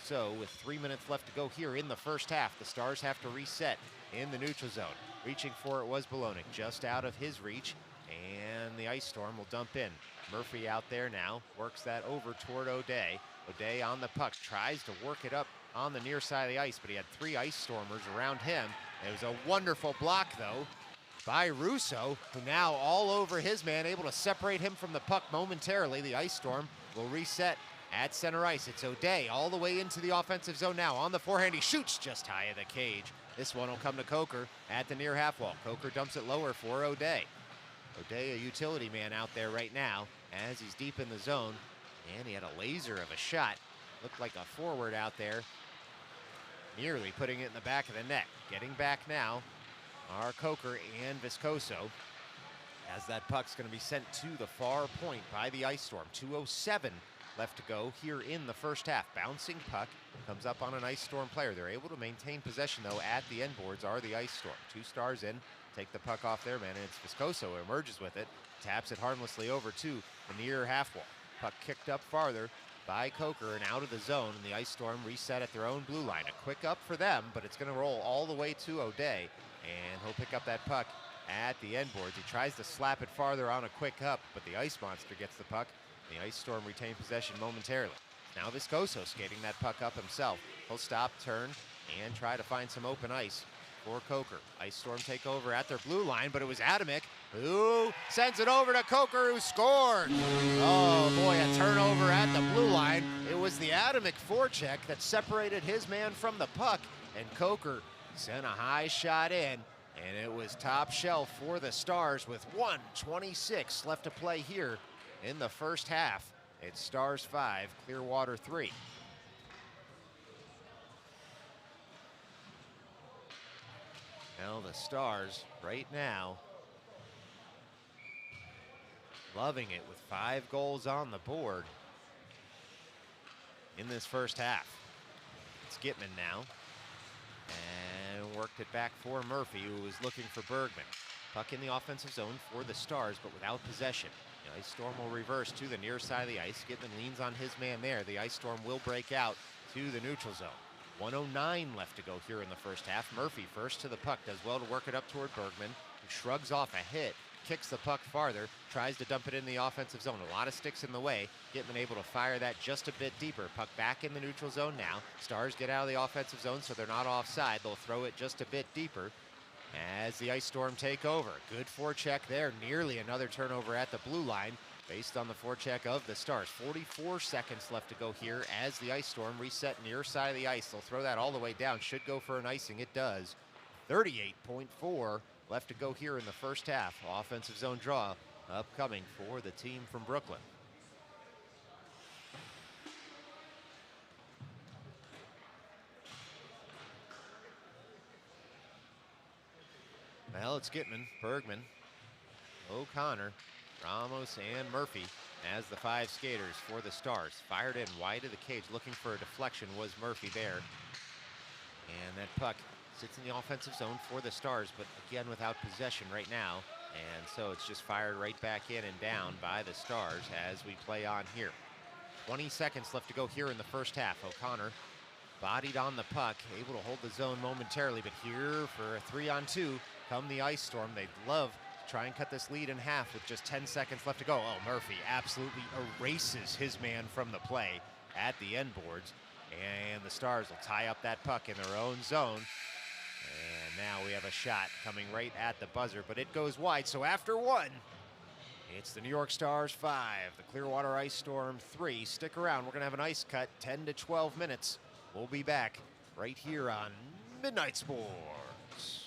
So with 3 minutes left to go here in the first half, the Stars have to reset in the neutral zone. Reaching for it was Bologna, just out of his reach, and the Ice Storm will dump in. Murphy out there now, works that over toward O'Day. O'Day on the puck, tries to work it up on the near side of the ice, but he had 3 Ice Stormers around him. It was a wonderful block, though, by Russo, who now all over his man, able to separate him from the puck momentarily. The Ice Storm will reset at center ice. It's O'Day all the way into the offensive zone now. On the forehand, he shoots just high of the cage. This one will come to Coker at the near half wall. Coker dumps it lower for O'Day. O'Day, a utility man out there right now as he's deep in the zone. And he had a laser of a shot. Looked like a forward out there, nearly putting it in the back of the net. Getting back now are Coker and Viscoso, as that puck's going to be sent to the far point by the Ice Storm. 2:07 left to go here in the first half. Bouncing puck comes up on an Ice Storm player. They're able to maintain possession, though, at the end boards are the Ice Storm. 2 Stars in, take the puck off their man, and it's Viscoso who emerges with it, taps it harmlessly over to the near half wall. Puck kicked up farther by Coker and out of the zone, and the Ice Storm reset at their own blue line. A quick up for them, but it's going to roll all the way to O'Day, and he'll pick up that puck at the end boards. He tries to slap it farther on a quick up, but the Ice Monster gets the puck. The Ice Storm retain possession momentarily. Now Viscoso skating that puck up himself. He'll stop, turn, and try to find some open ice for Coker. Ice Storm take over at their blue line, but it was Atomic who sends it over to Coker, who scored. Oh boy, a turnover at the blue line. It was the Atomic forecheck that separated his man from the puck, and Coker sent a high shot in, and it was top shelf for the Stars with 1:26 left to play here in the first half. It's Stars 5, Clearwater 3. Well, the Stars right now loving it with 5 goals on the board in this first half. It's Gitman now, and worked it back for Murphy, who was looking for Bergman. Puck in the offensive zone for the Stars, but without possession. The Ice Storm will reverse to the near side of the ice. Gitman leans on his man there. The Ice Storm will break out to the neutral zone. 1:09 left to go here in the first half. Murphy first to the puck, does well to work it up toward Bergman, who shrugs off a hit, kicks the puck farther, tries to dump it in the offensive zone. A lot of sticks in the way. Gitman able to fire that just a bit deeper. Puck back in the neutral zone now. Stars get out of the offensive zone, so they're not offside. They'll throw it just a bit deeper as the Ice Storm take over. Good forecheck there. Nearly another turnover at the blue line based on the forecheck of the Stars. 44 seconds left to go here as the Ice Storm reset near side of the ice. They'll throw that all the way down. Should go for an icing. It does. 38.4 left to go here in the first half. Offensive zone draw upcoming for the team from Brooklyn. Well, it's Gitman, Bergman, O'Connor, Ramos, and Murphy as the 5 skaters for the Stars. Fired in wide of the cage, looking for a deflection was Murphy there. And that puck sits in the offensive zone for the Stars, but again without possession right now. And so it's just fired right back in and down by the Stars as we play on here. 20 seconds left to go here in the first half. O'Connor bodied on the puck, able to hold the zone momentarily, but here for a 3-on-2 come the Ice Storm. They'd love to try and cut this lead in half with just 10 seconds left to go. Oh, Murphy absolutely erases his man from the play at the end boards, and the Stars will tie up that puck in their own zone. And now we have a shot coming right at the buzzer, but it goes wide. So after 1, it's the New York Stars 5, the Clearwater Ice Storm 3. Stick around. We're going to have an ice cut, 10 to 12 minutes. We'll be back right here on Midnight Sports.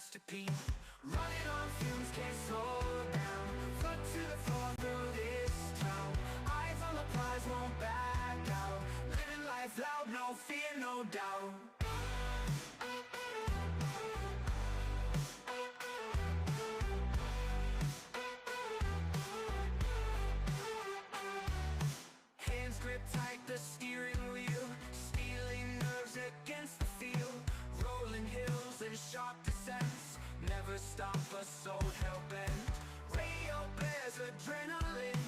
masterpiece. Running on fumes, can't slow down. Foot to the floor through this town. Eyes on the prize, won't back out. Living life loud, no fear, no doubt. Hands grip tight the steering wheel, stealing nerves against the field. Rolling hills and sharp descents, never stop a soul hell-bent. Radio bears adrenaline,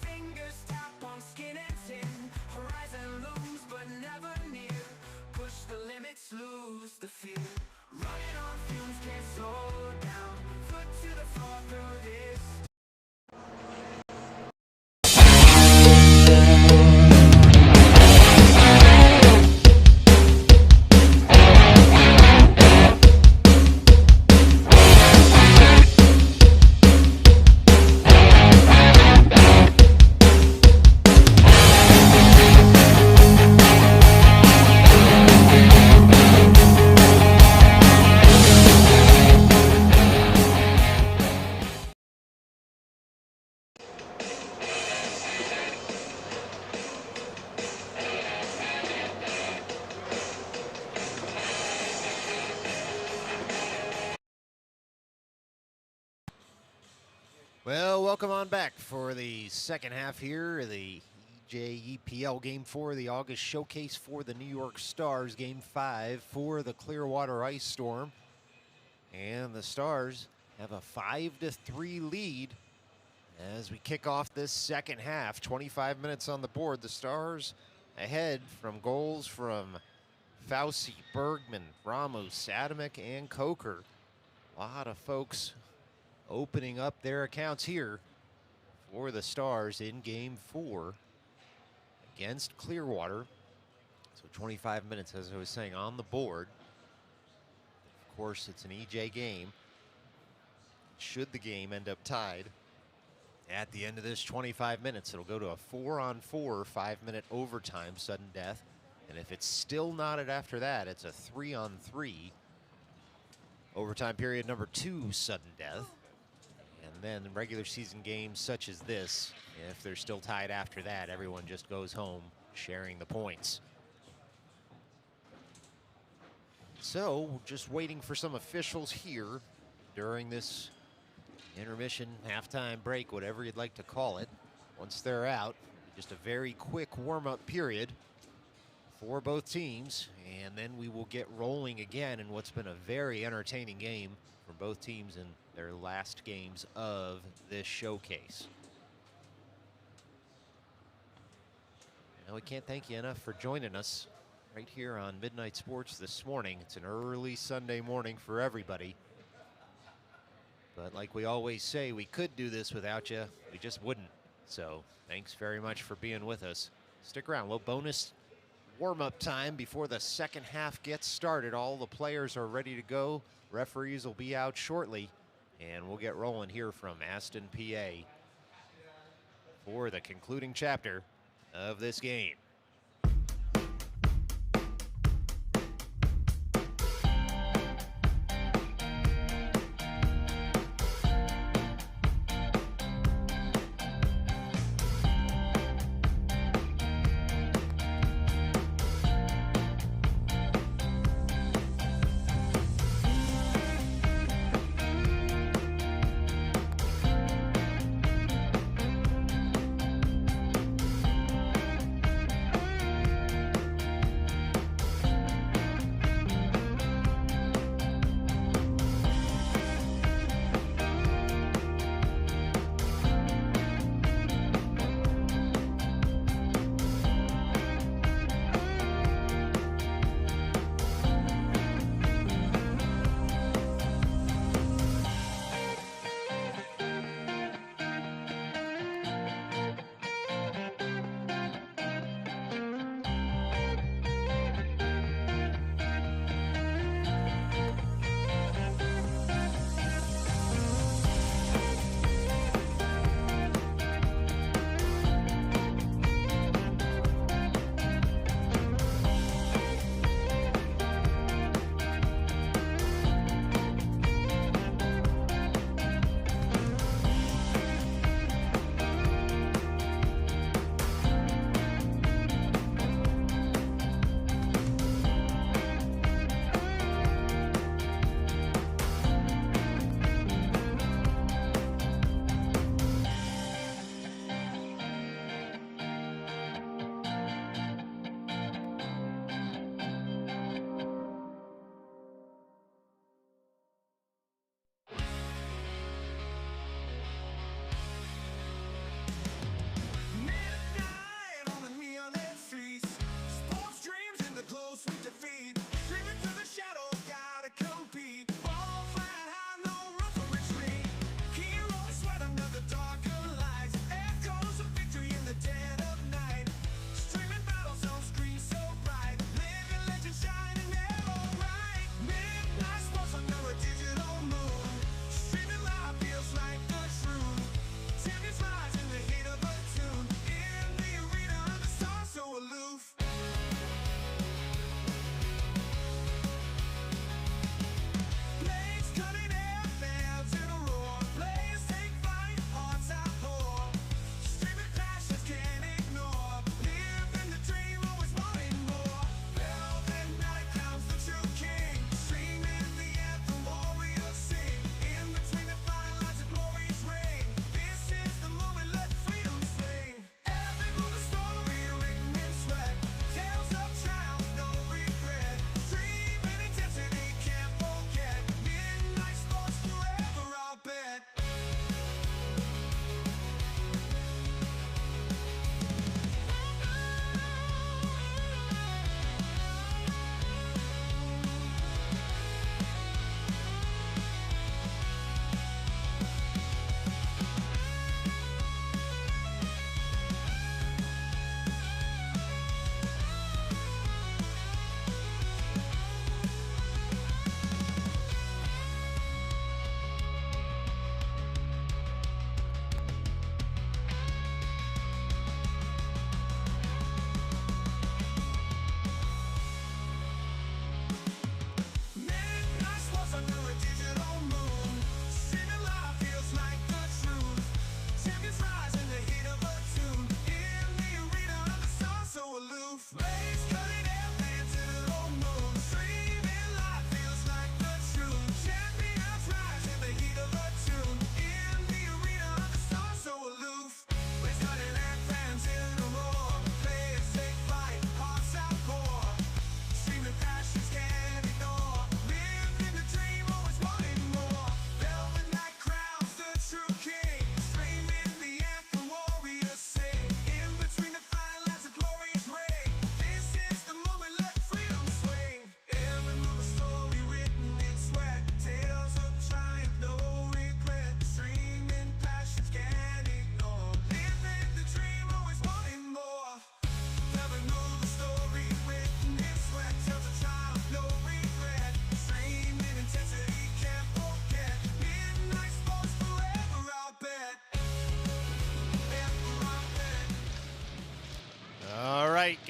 fingers tap on skin and tin. Horizon looms but never near, push the limits, lose the fear. Running on fumes, can't slow down. Foot to the floor through this. Well, welcome on back for the second half here, the EJEPL Game 4, the August Showcase for the New York Stars, Game 5 for the Clearwater Ice Storm. And the Stars have a 5-3 lead as we kick off this second half. 25 minutes on the board. The Stars ahead from goals from Fauci, Bergman, Ramos, Adamick, and Coker. A lot of folks opening up their accounts here for the Stars in Game 4 against Clearwater. So 25 minutes, as I was saying, on the board. Of course, it's an EJ game. Should the game end up tied at the end of this 25 minutes, it'll go to a 4-on-4 5-minute overtime sudden death. And if it's still knotted after that, it's a 3-on-3 overtime period number 2 sudden death. And then regular season games such as this, if they're still tied after that, everyone just goes home sharing the points. So just waiting for some officials here during this intermission, halftime break, whatever you'd like to call it. Once they're out, just a very quick warm-up period for both teams, and then we will get rolling again in what's been a very entertaining game for both teams in their last games of this showcase. Now, we can't thank you enough for joining us right here on Midnight Sports this morning. It's an early Sunday morning for everybody. But like we always say, we could do this without you. We just wouldn't. So thanks very much for being with us. Stick around. A little bonus warm-up time before the second half gets started. All the players are ready to go. Referees will be out shortly. And we'll get rolling here from Aston, PA for the concluding chapter of this game.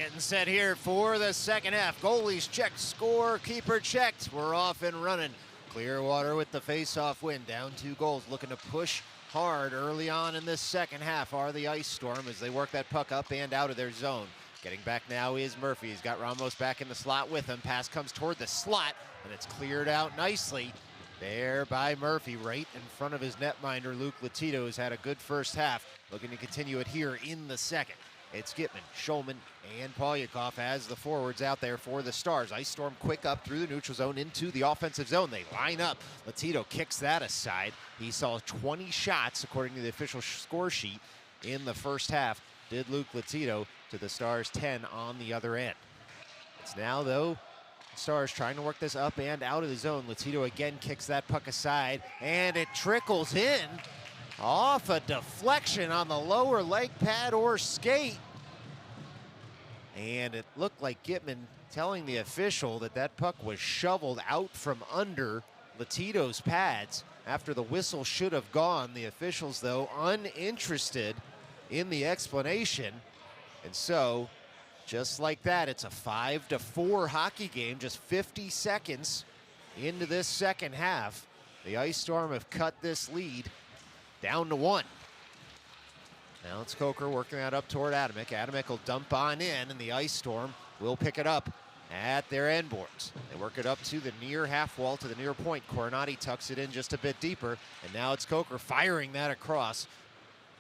Getting set here for the second half. Goalies checked, score, keeper checked. We're off and running. Clearwater with the face-off win, down 2 goals, looking to push hard early on in this second half are the Ice Storm as they work that puck up and out of their zone. Getting back now is Murphy. He's got Ramos back in the slot with him. Pass comes toward the slot, and it's cleared out nicely there by Murphy right in front of his netminder. Luke Latito has had a good first half, looking to continue it here in the second. It's Gitman, Schulman, and Polyakov as the forwards out there for the Stars. Ice Storm quick up through the neutral zone into the offensive zone. They line up. Latito kicks that aside. He saw 20 shots, according to the official score sheet, in the first half. Did Luke Latito to the Stars 10 on the other end. It's now, though, the Stars trying to work this up and out of the zone. Latito again kicks that puck aside, and it trickles in off a deflection on the lower leg pad or skate. And it looked like Gitman telling the official that that puck was shoveled out from under Latito's pads after the whistle should have gone. The officials, though, uninterested in the explanation. And so, just like that, it's a 5-4 hockey game, just 50 seconds into this second half. The Ice Storm have cut this lead down to 1. Now it's Coker working that up toward Adamek. Adamek will dump on in, and the Ice Storm will pick it up at their end boards. They work it up to the near half wall, to the near point. Coronati tucks it in just a bit deeper, and now it's Coker firing that across,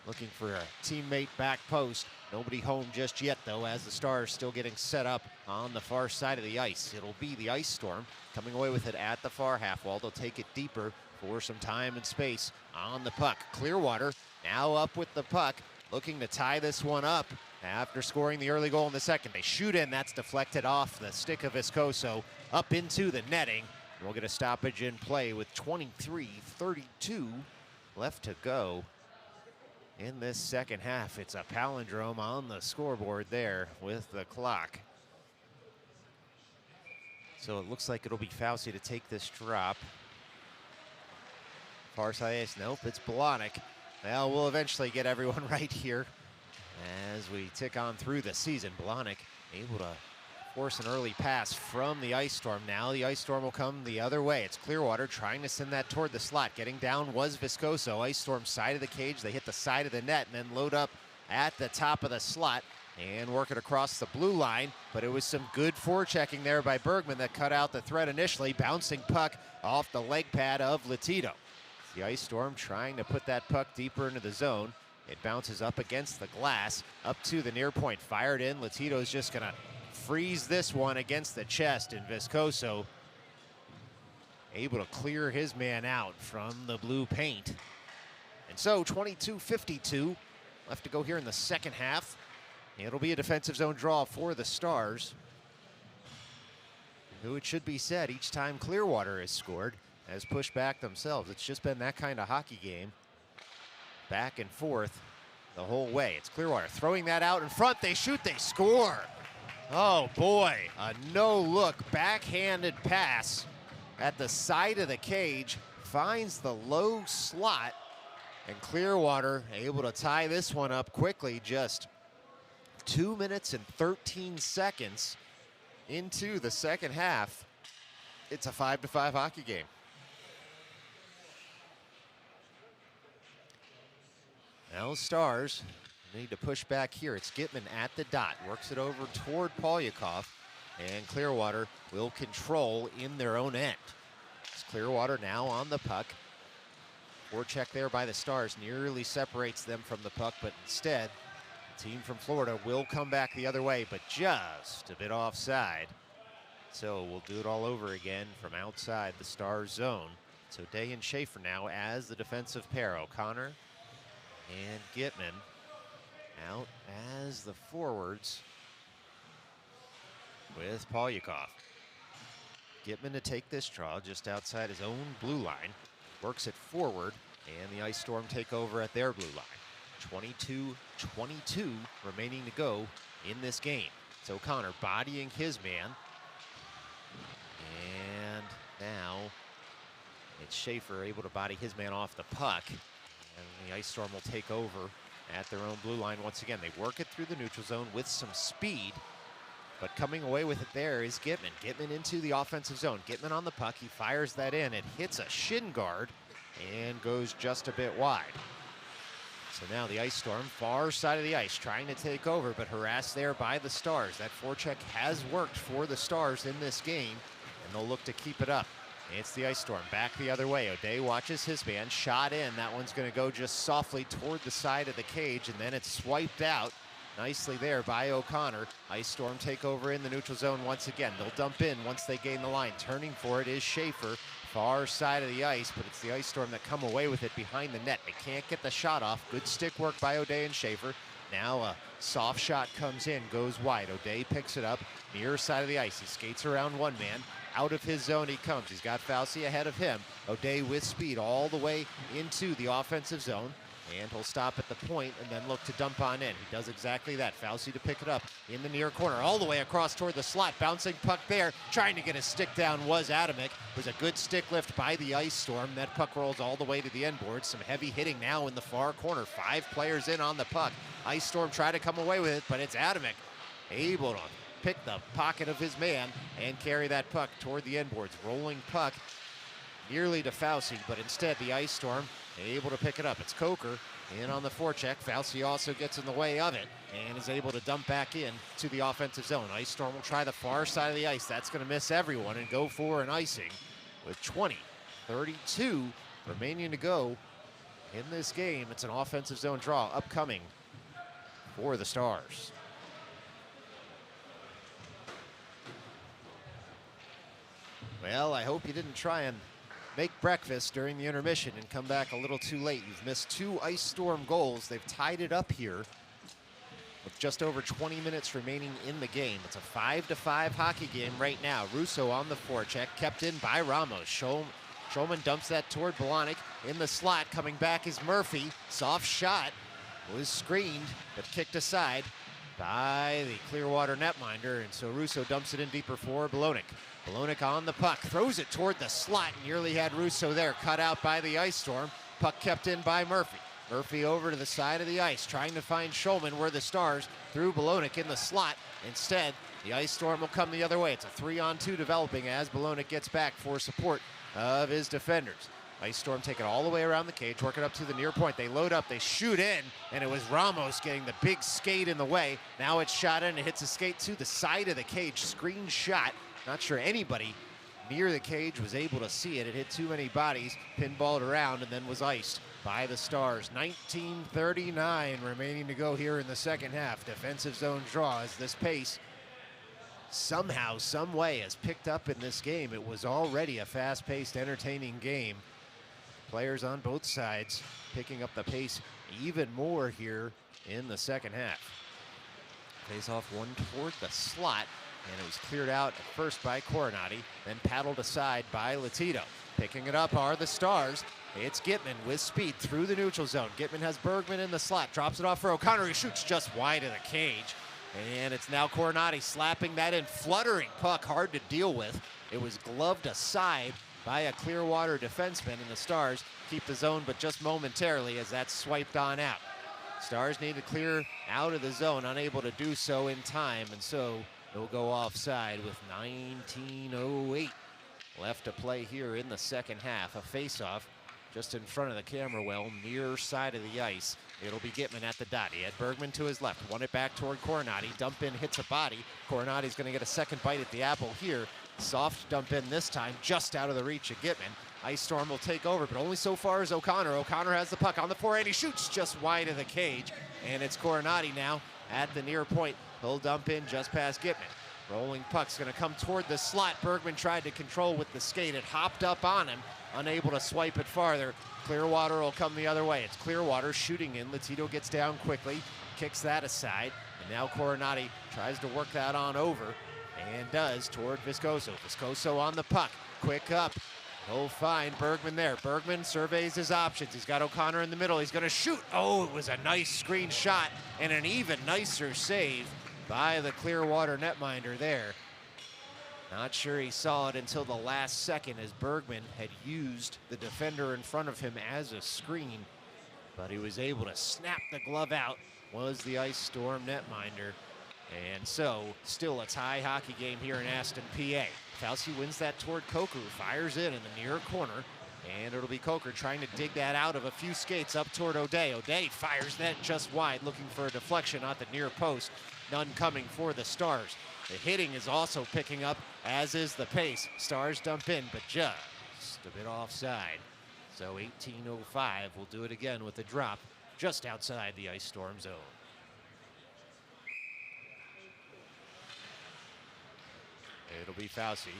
looking for a teammate back post. Nobody home just yet, though, as the Stars still getting set up on the far side of the ice. It'll be the Ice Storm coming away with it at the far half wall. They'll take it deeper for some time and space on the puck. Clearwater now up with the puck, looking to tie this one up after scoring the early goal in the second. They shoot in, that's deflected off the stick of Viscoso up into the netting. We'll get a stoppage in play with 23:32 left to go in this second half. It's a palindrome on the scoreboard there with the clock. So it looks like it'll be Fauci to take this drop. Far side ice, nope, it's Blahnik. Well, we'll eventually get everyone right here as we tick on through the season. Blahnik able to force an early pass from the Ice Storm. Now the Ice Storm will come the other way. It's Clearwater trying to send that toward the slot. Getting down was Viscoso. Ice Storm side of the cage. They hit the side of the net and then load up at the top of the slot and work it across the blue line. But it was some good forechecking there by Bergman that cut out the threat initially. Bouncing puck off the leg pad of Latito. The Ice Storm trying to put that puck deeper into the zone. It bounces up against the glass, up to the near point, fired in. Latito's just gonna freeze this one against the chest, and Viscoso able to clear his man out from the blue paint. And so 22:52 left to go here in the second half. It'll be a defensive zone draw for the Stars, who, it should be said, each time Clearwater has scored, has pushed back themselves. It's just been that kind of hockey game, back and forth the whole way. It's Clearwater throwing that out in front. They shoot, they score. Oh boy, a no-look backhanded pass at the side of the cage, finds the low slot, and Clearwater able to tie this one up quickly. Just 2 minutes and 13 seconds into the second half. It's a 5-5 hockey game. Now the Stars need to push back here. It's Gitman at the dot, works it over toward Polyakov, and Clearwater will control in their own end. It's Clearwater now on the puck. Forecheck there by the Stars nearly separates them from the puck, but instead, the team from Florida will come back the other way, but just a bit offside. So we'll do it all over again from outside the Stars zone. So Day and Schaefer now as the defensive pair. O'Connor and Gitman out as the forwards with Polyakov. Gitman to take this draw just outside his own blue line. Works it forward, and the Ice Storm take over at their blue line. 22-22 remaining to go in this game. So O'Connor bodying his man. And now it's Schaefer able to body his man off the puck. And the Ice Storm will take over at their own blue line once again. They work it through the neutral zone with some speed. But coming away with it there is Gitman. Gitman into the offensive zone. Gitman on the puck. He fires that in. It hits a shin guard and goes just a bit wide. So now the Ice Storm, far side of the ice, trying to take over, but harassed there by the Stars. That forecheck has worked for the Stars in this game, and they'll look to keep it up. It's the Ice Storm back the other way. O'Day watches his man, shot in. That one's going to go just softly toward the side of the cage, and then it's swiped out nicely there by O'Connor. Ice Storm take over in the neutral zone once again. They'll dump in once they gain the line. Turning for it is Schaefer, far side of the ice, but it's the Ice Storm that come away with it behind the net. They can't get the shot off. Good stick work by O'Day and Schaefer. Now a soft shot comes in, goes wide. O'Day picks it up, near side of the ice. He skates around one man. Out of his zone he comes. He's got Fauci ahead of him. O'Day with speed all the way into the offensive zone. And he'll stop at the point and then look to dump on in. He does exactly that. Fauci to pick it up in the near corner, all the way across toward the slot. Bouncing puck there, trying to get his stick down was Adamick. It was a good stick lift by the Ice Storm. That puck rolls all the way to the end board. Some heavy hitting now in the far corner. 5 players in on the puck. Ice Storm try to come away with it, but it's Adamick able to pick the pocket of his man and carry that puck toward the end boards. Rolling puck nearly to Fauci, but instead the Ice Storm able to pick it up. It's Coker in on the forecheck. Fauci also gets in the way of it and is able to dump back in to the offensive zone. Ice Storm will try the far side of the ice. That's going to miss everyone and go for an icing with 20:32 remaining to go in this game. It's an offensive zone draw upcoming for the Stars. Well, I hope you didn't try and make breakfast during the intermission and come back a little too late. You've missed 2 Ice Storm goals. They've tied it up here with just over 20 minutes remaining in the game. It's a 5-5 hockey game right now. Russo on the forecheck, kept in by Ramos. Shulman dumps that toward Bolanek in the slot. Coming back is Murphy. Soft shot was screened but kicked aside by the Clearwater netminder, and so Russo dumps it in deeper for Bolanek. Bolanek on the puck, throws it toward the slot, nearly had Russo there, cut out by the Ice Storm. Puck kept in by Murphy. Murphy over to the side of the ice, trying to find Shulman where the Stars threw Bolanek in the slot. Instead, the Ice Storm will come the other way. It's a 3-on-2 developing as Bolanek gets back for support of his defenders. Ice Storm take it all the way around the cage, work it up to the near point. They load up, they shoot in, and it was Ramos getting the big skate in the way. Now it's shot in, it hits a skate to the side of the cage, screen shot. Not sure anybody near the cage was able to see it. It hit too many bodies, pinballed around, and then was iced by the Stars. 19:39 remaining to go here in the second half. Defensive zone draw as this pace somehow, some way has picked up in this game. It was already a fast-paced, entertaining game. Players on both sides picking up the pace even more here in the second half. Face off one toward the slot, and it was cleared out at first by Coronati, then paddled aside by Latito. Picking it up are the Stars. It's Gitman with speed through the neutral zone. Gitman has Bergman in the slot, drops it off for O'Connor, who shoots just wide of the cage. And it's now Coronati slapping that in, fluttering puck, hard to deal with. It was gloved aside by a Clearwater defenseman, and the Stars keep the zone, but just momentarily as that's swiped on out. Stars need to clear out of the zone, unable to do so in time, and so they'll go offside with 19:08 left to play here in the second half. A face-off just in front of the camera well, near side of the ice. It'll be Gitman at the dot. He had Bergman to his left, won it back toward Coronati. Dump in, hits a body. Coronati's going to get a second bite at the apple here. Soft dump in this time, just out of the reach of Gitman. Ice Storm will take over, but only so far as O'Connor. O'Connor has the puck on the forehand. He shoots just wide of the cage, and it's Coronati now at the near point. He'll dump in just past Gitman. Rolling puck's going to come toward the slot. Bergman tried to control with the skate. It hopped up on him, unable to swipe it farther. Clearwater will come the other way. It's Clearwater shooting in. Latito gets down quickly, kicks that aside, and now Coronati tries to work that on over, and does toward Viscoso. Viscoso on the puck, quick up. He'll find Bergman there. Bergman surveys his options. He's got O'Connor in the middle. He's going to shoot. Oh, it was a nice screen shot and an even nicer save by the Clearwater netminder there. Not sure he saw it until the last second as Bergman had used the defender in front of him as a screen, but he was able to snap the glove out, was the Ice Storm netminder. And so, still a tie hockey game here in Aston, PA. Fauci wins that toward Coker, who fires in the near corner. And it'll be Coker trying to dig that out of a few skates up toward O'Day. O'Day fires that just wide, looking for a deflection at the near post. None coming for the Stars. The hitting is also picking up, as is the pace. Stars dump in, but just a bit offside. So 18:05 will do it again with a drop just outside the ice storm zone. It'll be Fauci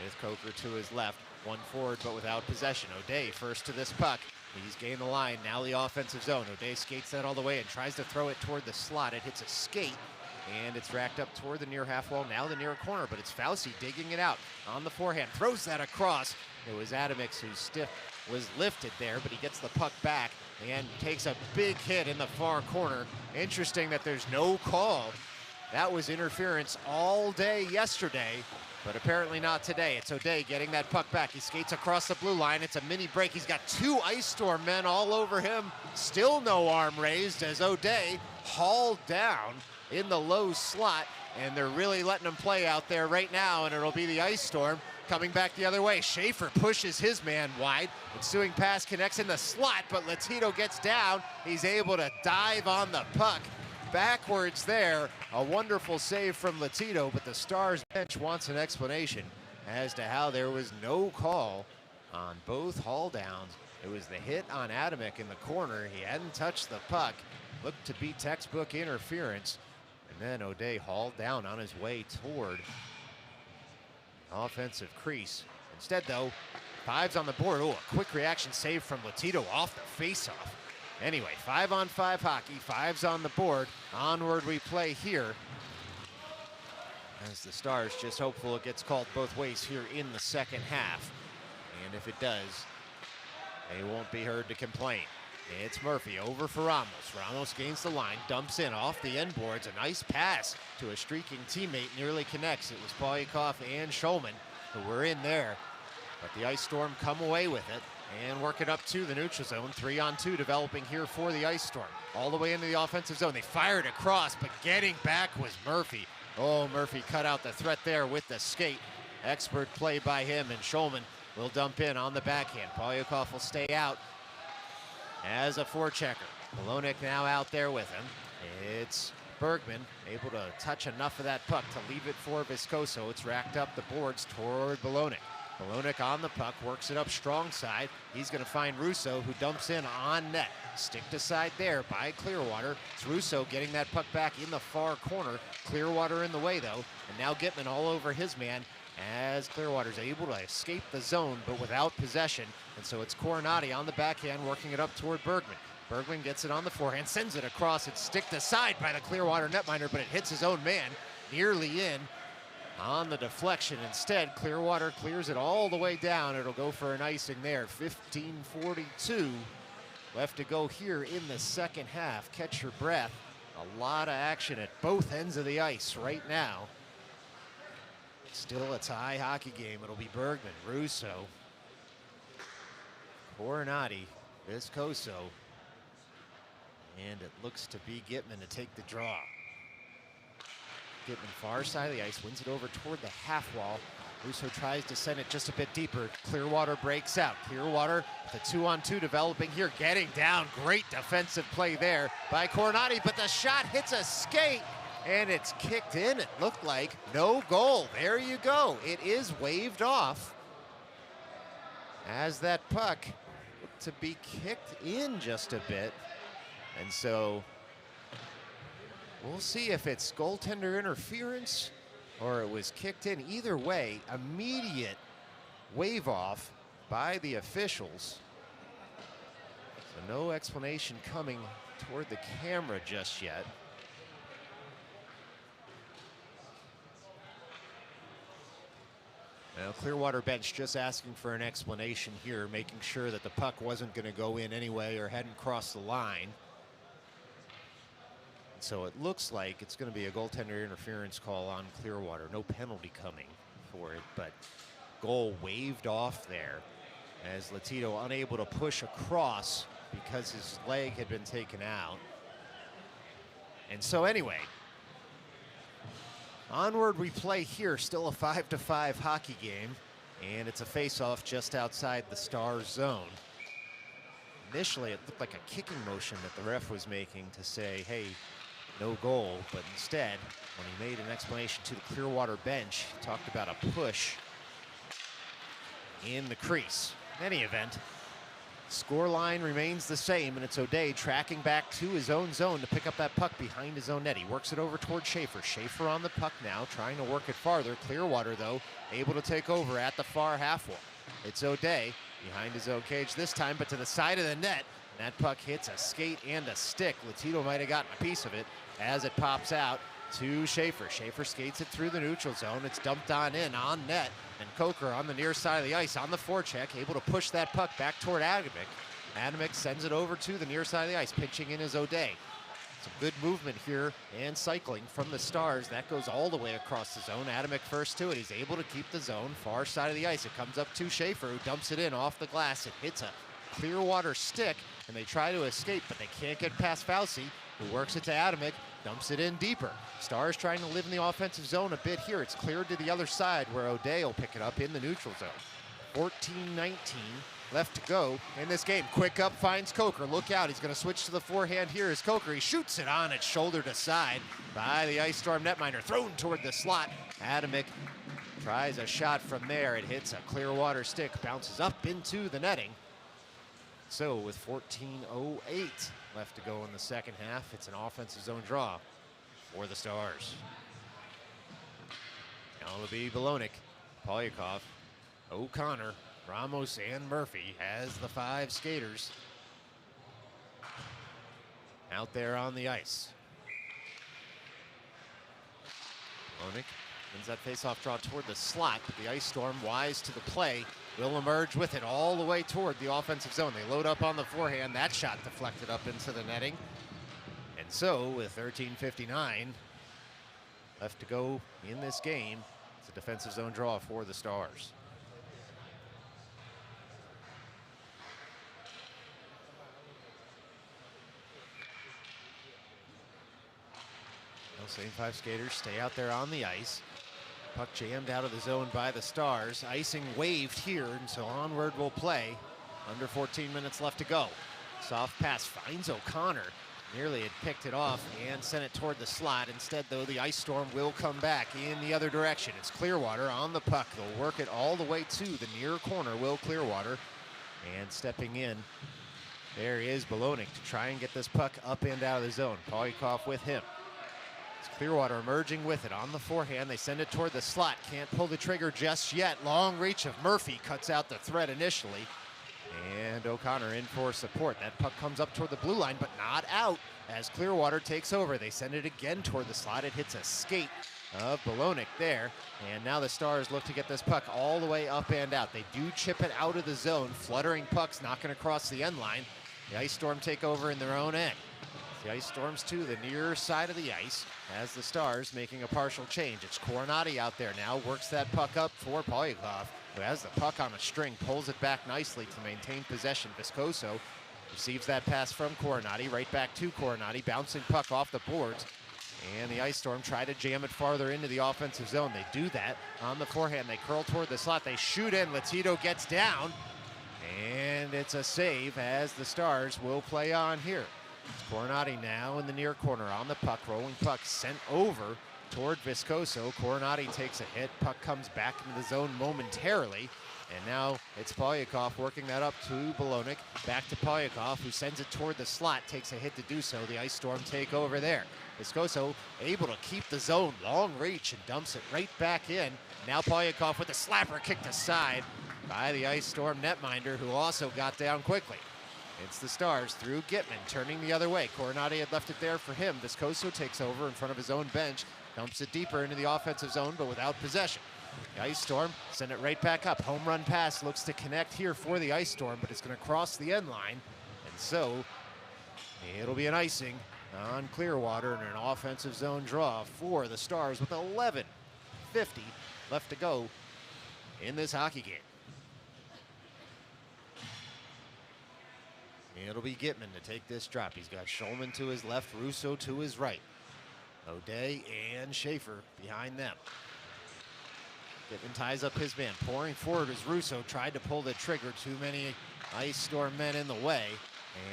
with Coker to his left. One forward, but without possession. O'Day first to this puck. He's gained the line, now the offensive zone. O'Day skates that all the way and tries to throw it toward the slot. It hits a skate, and it's racked up toward the near half wall, now the near corner, but it's Fauci digging it out on the forehand. Throws that across. It was Adamix whose stiff was lifted there, but he gets the puck back and takes a big hit in the far corner. Interesting that there's no call. That was interference all day yesterday, but apparently not today. It's O'Day getting that puck back. He skates across the blue line. It's a mini break. He's got two Ice Storm men all over him. Still no arm raised as O'Day hauled down in the low slot, and they're really letting him play out there right now, and it'll be the Ice Storm coming back the other way. Schaefer pushes his man wide. Ensuing pass connects in the slot, but Latito gets down. He's able to dive on the puck backwards there. A wonderful save from Latito, but the Stars bench wants an explanation as to how there was no call on both haul downs. It was the hit on Adamick in the corner. He hadn't touched the puck. Looked to be textbook interference. And then O'Day hauled down on his way toward offensive crease. Instead, though, five's on the board. Oh, a quick reaction save from Latito off the faceoff. Anyway, 5-on-5 hockey, five's on the board. Onward we play here. As the Stars just hopeful it gets called both ways here in the second half. And if it does, they won't be heard to complain. It's Murphy over for Ramos. Ramos gains the line, dumps in off the end boards. A nice pass to a streaking teammate, nearly connects. It was Polyakov and Schulman who were in there. But the Ice Storm come away with it and work it up to the neutral zone. 3-on-2 developing here for the Ice Storm. All the way into the offensive zone. They fired across, but getting back was Murphy. Oh, Murphy cut out the threat there with the skate. Expert play by him, and Schulman will dump in on the backhand. Polyakov will stay out as a forechecker. Bolognic now out there with him. It's Bergman able to touch enough of that puck to leave it for Viscoso. It's racked up the boards toward Bolognic. Bolognic on the puck, works it up strong side. He's going to find Russo, who dumps in on net. Sticked aside there by Clearwater. It's Russo getting that puck back in the far corner. Clearwater in the way, though. And now Gitman all over his man as Clearwater's able to escape the zone, but without possession. And so it's Coronati on the backhand, working it up toward Bergman. Bergman gets it on the forehand, sends it across. It's sticked aside by the Clearwater netminder, but it hits his own man, nearly in. On the deflection instead, Clearwater clears it all the way down. It'll go for an icing there. 15:42 left to go here in the second half. Catch your breath. A lot of action at both ends of the ice right now. Still a tie hockey game. It'll be Bergman, Russo, Coronati, Viscoso, and it looks to be Gitman to take the draw. Gitman far side of the ice, wins it over toward the half wall. Russo tries to send it just a bit deeper. Clearwater breaks out. Clearwater with a 2-on-2 developing here, getting down. Great defensive play there by Coronati, but the shot hits a skate and it's kicked in. It looked like no goal. There you go. It is waved off as that puck looked to be kicked in just a bit. And so we'll see if it's goaltender interference or it was kicked in. Either way, immediate wave off by the officials. So no explanation coming toward the camera just yet. Now, Clearwater bench just asking for an explanation here, making sure that the puck wasn't going to go in anyway or hadn't crossed the line. So it looks like it's going to be a goaltender interference call on Clearwater. No penalty coming for it, but goal waved off there as Latito unable to push across because his leg had been taken out. And so anyway, Onward we play here, still a 5-5 hockey game, and it's a face-off just outside the Stars zone. Initially, it looked like a kicking motion that the ref was making to say, hey, no goal, but instead, when he made an explanation to the Clearwater bench, he talked about a push in the crease. In any event, scoreline remains the same, and it's O'Day tracking back to his own zone to pick up that puck behind his own net. He works it over toward Schaefer. Schaefer on the puck now, trying to work it farther. Clearwater, though, able to take over at the far half wall. It's O'Day behind his own cage this time, but to the side of the net. And that puck hits a skate and a stick. Latito might have gotten a piece of it as it pops out to Schaefer. Schaefer skates it through the neutral zone. It's dumped on in, on net. And Coker on the near side of the ice on the forecheck, able to push that puck back toward Adamick. Adamick sends it over to the near side of the ice, pinching in is O'Day. Some good movement here and cycling from the Stars. That goes all the way across the zone. Adamick first to it. He's able to keep the zone far side of the ice. It comes up to Schaefer, who dumps it in off the glass. It hits a Clearwater stick, and they try to escape, but they can't get past Fauci, who works it to Adamick, dumps it in deeper. Stars trying to live in the offensive zone a bit here. It's cleared to the other side where O'Day will pick it up in the neutral zone. 14-19 left to go in this game. Quick up finds Coker. Look out, he's going to switch to the forehand here is Coker. He shoots it on its shoulder to side by the Ice Storm netminder. Thrown toward the slot. Adamick tries a shot from there. It hits a Clearwater stick, bounces up into the netting. So with 14:08 left to go in the second half, it's an offensive zone draw for the Stars. Now it'll be Belonik, Polyakov, O'Connor, Ramos, and Murphy as the five skaters out there on the ice. Belonik wins that faceoff draw toward the slot, but the Ice Storm, wise to the play, will emerge with it all the way toward the offensive zone. They load up on the forehand. That shot deflected up into the netting. And so, with 13:59 left to go in this game, it's a defensive zone draw for the Stars. Same five skaters stay out there on the ice. Puck jammed out of the zone by the Stars. Icing waved here, and so onward will play. Under 14 minutes left to go. Soft pass finds O'Connor. Nearly had picked it off and sent it toward the slot. Instead, though, the Ice Storm will come back in the other direction. It's Clearwater on the puck. They'll work it all the way to the near corner, will Clearwater. And stepping in, there is Belonik to try and get this puck up and out of the zone. Polyakov with him. Clearwater emerging with it on the forehand. They send it toward the slot. Can't pull the trigger just yet. Long reach of Murphy cuts out the threat initially. And O'Connor in for support. That puck comes up toward the blue line, but not out as Clearwater takes over. They send it again toward the slot. It hits a skate of Belonik there. And now the Stars look to get this puck all the way up and out. They do chip it out of the zone. Fluttering pucks knocking across the end line. The Ice Storm take over in their own end. The Ice Storms to the near side of the ice as the Stars making a partial change. It's Coronati out there now, works that puck up for Polyakov, who has the puck on a string, pulls it back nicely to maintain possession. Viscoso receives that pass from Coronati, right back to Coronati, bouncing puck off the boards. And the Ice Storm try to jam it farther into the offensive zone. They do that on the forehand. They curl toward the slot. They shoot in. Latito gets down. And it's a save as the Stars will play on here. Coronati now in the near corner on the puck. Rolling puck sent over toward Viscoso. Coronati takes a hit. Puck comes back into the zone momentarily. And now it's Polyakov working that up to Belonik. Back to Polyakov, who sends it toward the slot. Takes a hit to do so. The Ice Storm take over there. Viscoso able to keep the zone. Long reach and dumps it right back in. Now Polyakov with a slapper kicked aside by the Ice Storm netminder, who also got down quickly. It's the Stars through Gitman, turning the other way. Coronati had left it there for him. Viscoso takes over in front of his own bench, dumps it deeper into the offensive zone, but without possession. The Ice Storm send it right back up. Home run pass looks to connect here for the Ice Storm, but it's going to cross the end line. And so it'll be an icing on Clearwater and an offensive zone draw for the Stars with 11:50 left to go in this hockey game. It'll be Gitman to take this drop. He's got Schulman to his left, Russo to his right. O'Day and Schaefer behind them. Gitman ties up his man, pouring forward as Russo tried to pull the trigger. Too many Ice Storm men in the way.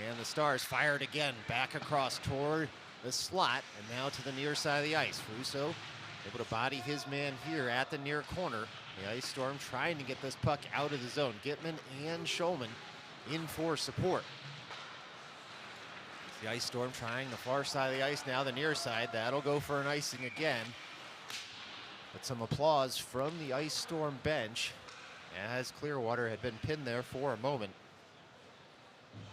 And the Stars fired again, back across toward the slot, and now to the near side of the ice. Russo able to body his man here at the near corner. The Ice Storm trying to get this puck out of the zone. Gitman and Schulman in for support. The Ice Storm trying the far side of the ice, now the near side. That'll go for an icing again. But some applause from the Ice Storm bench as Clearwater had been pinned there for a moment.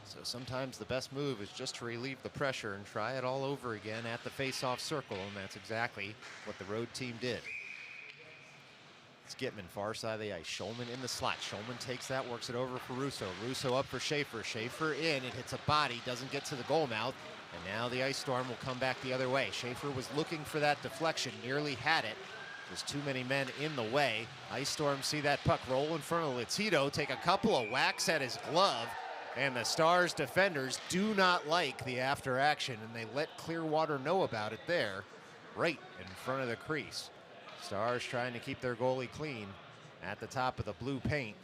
So sometimes the best move is just to relieve the pressure and try it all over again at the face-off circle, and that's exactly what the road team did. It's Gitman, far side of the ice. Schulman in the slot. Schulman takes that, works it over for Russo. Russo up for Schaefer. Schaefer in, it hits a body, doesn't get to the goal mouth, and now the Ice Storm will come back the other way. Schaefer was looking for that deflection, nearly had it. There's too many men in the way. Ice Storm see that puck roll in front of Latito, take a couple of whacks at his glove, and the Stars defenders do not like the after action, and they let Clearwater know about it there, right in front of the crease. Stars trying to keep their goalie clean at the top of the blue paint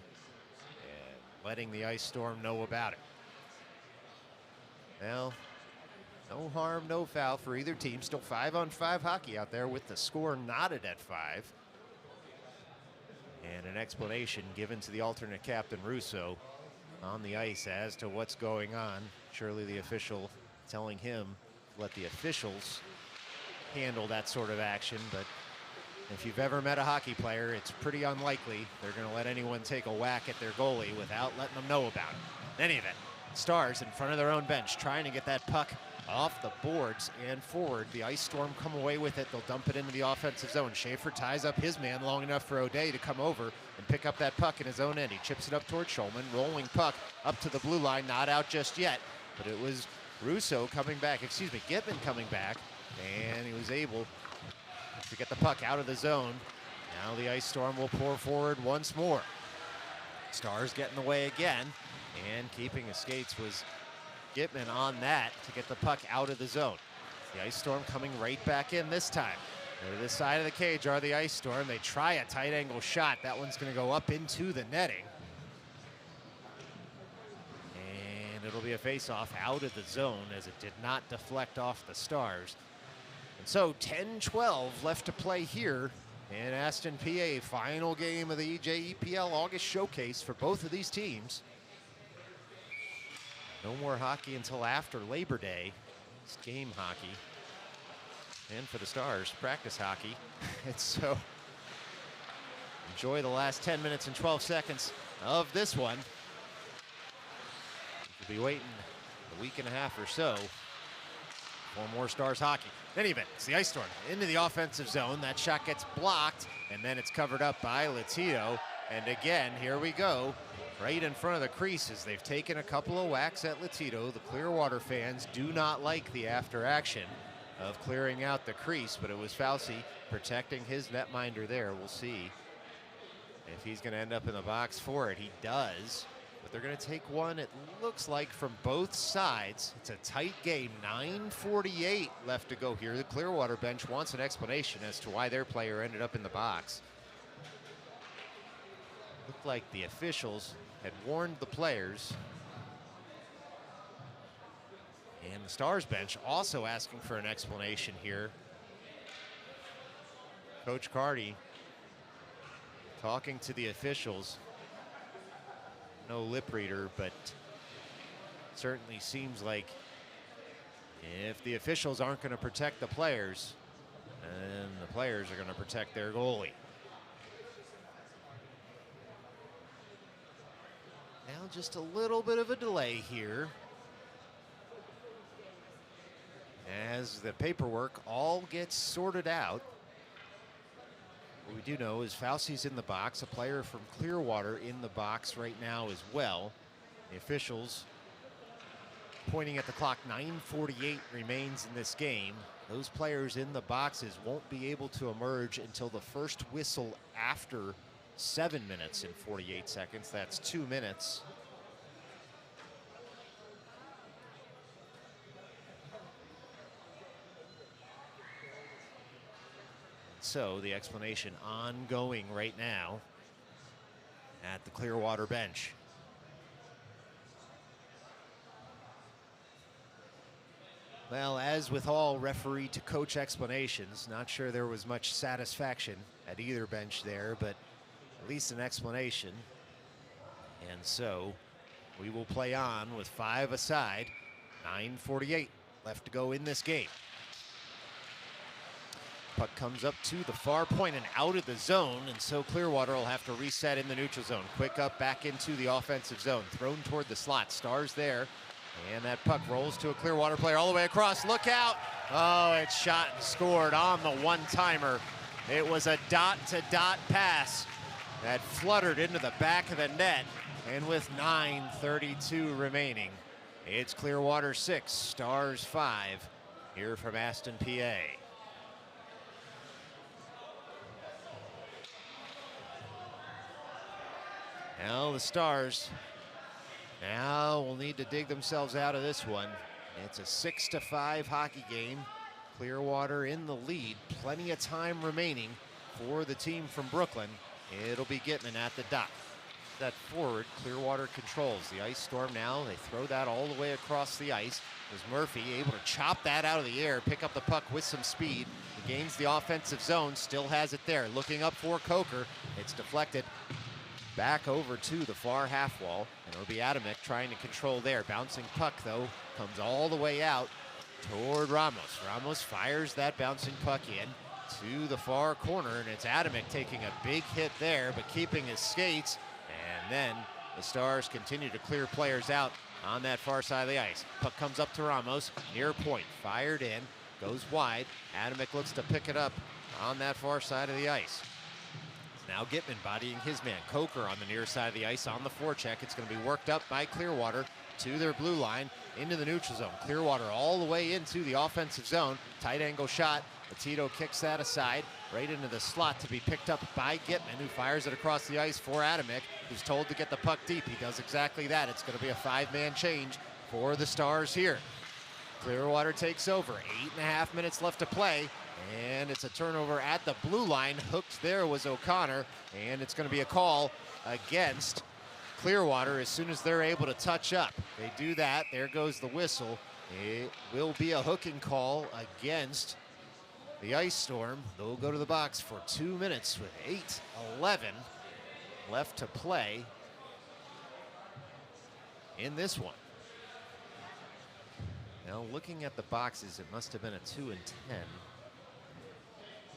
and letting the Ice Storm know about it. Well, no harm, no foul for either team. Still 5-on-5 hockey out there with the score knotted at 5. And an explanation given to the alternate captain, Russo, on the ice as to what's going on. Surely the official telling him to let the officials handle that sort of action, but if you've ever met a hockey player, it's pretty unlikely they're going to let anyone take a whack at their goalie without letting them know about it. In any event, Stars in front of their own bench trying to get that puck off the boards and forward. The Ice Storm come away with it. They'll dump it into the offensive zone. Schaefer ties up his man long enough for O'Day to come over and pick up that puck in his own end. He chips it up towards Schulman. Rolling puck up to the blue line. Not out just yet, but it was Russo coming back. Excuse me, Gitman coming back, and he was able to get the puck out of the zone. Now the Ice Storm will pour forward once more. Stars get in the way again, and keeping his skates was Gitman on that to get the puck out of the zone. The Ice Storm coming right back in this time. To this side of the cage are the Ice Storm. They try a tight angle shot. That one's going to go up into the netting. And it'll be a face-off out of the zone as it did not deflect off the Stars. And so 10-12 left to play here in Aston, PA. Final game of the EJEPL August Showcase for both of these teams. No more hockey until after Labor Day. It's game hockey. And for the Stars, practice hockey. And so enjoy the last 10 minutes and 12 seconds of this one. We'll be waiting a week and a half or so for more Stars hockey. In any event, it's the Ice Storm into the offensive zone. That shot gets blocked, and then it's covered up by Latito. And again, here we go, right in front of the creases. They've taken a couple of whacks at Latito. The Clearwater fans do not like the after action of clearing out the crease, but it was Fauci protecting his netminder there. We'll see if he's going to end up in the box for it. He does, but they're going to take one, it looks like, from both sides. It's a tight game, 9:48 left to go here. The Clearwater bench wants an explanation as to why their player ended up in the box. Looked like the officials had warned the players. And the Stars bench also asking for an explanation here. Coach Carty talking to the officials. No lip reader, but certainly seems like if the officials aren't going to protect the players, then the players are going to protect their goalie. Now just a little bit of a delay here as the paperwork all gets sorted out. What we do know is Fauci's in the box, a player from Clearwater in the box right now as well. The officials pointing at the clock, 9:48 remains in this game. Those players in the boxes won't be able to emerge until the first whistle after 7 minutes and 48 seconds. That's 2 minutes. so the explanation ongoing right now at the Clearwater bench. Well, as with all referee to coach explanations, not sure there was much satisfaction at either bench there, but at least an explanation. And so we will play on with 5 aside, 9:48 left to go in this game. Puck comes up to the far point and out of the zone, and so Clearwater will have to reset in the neutral zone. Quick up back into the offensive zone, thrown toward the slot. Stars there, and that puck rolls to a Clearwater player all the way across. Look out! Oh, it's shot and scored on the one-timer. It was a dot-to-dot pass that fluttered into the back of the net, and with 9:32 remaining, it's Clearwater 6, Stars 5, here from Aston, PA. Now the Stars now will need to dig themselves out of this one. It's a 6-5 hockey game. Clearwater in the lead. Plenty of time remaining for the team from Brooklyn. It'll be Gitman at the dot. That forward, Clearwater controls the ice storm now. They throw that all the way across the ice. There's Murphy able to chop that out of the air, pick up the puck with some speed. He gains the offensive zone, still has it there. Looking up for Coker. It's deflected back over to the far half wall, and it'll be Adamek trying to control there. Bouncing puck, though, comes all the way out toward Ramos. Ramos fires that bouncing puck in to the far corner, and it's Adamek taking a big hit there, but keeping his skates. And then the Stars continue to clear players out on that far side of the ice. Puck comes up to Ramos, near point, fired in, goes wide. Adamek looks to pick it up on that far side of the ice. Now Gitman bodying his man. Coker on the near side of the ice on the forecheck. It's going to be worked up by Clearwater to their blue line into the neutral zone. Clearwater all the way into the offensive zone. Tight angle shot. Latito kicks that aside right into the slot to be picked up by Gitman, who fires it across the ice for Adamek, who's told to get the puck deep. He does exactly that. It's going to be a 5-man change for the Stars here. Clearwater takes over. 8.5 minutes left to play. And it's a turnover at the blue line. Hooked there was O'Connor, and it's going to be a call against Clearwater as soon as they're able to touch up. They do that. There goes the whistle. It will be a hooking call against the Ice Storm. They'll go to the box for 2 minutes with 8:11 left to play in this one. Now, looking at the boxes, it must have been a 2 and 10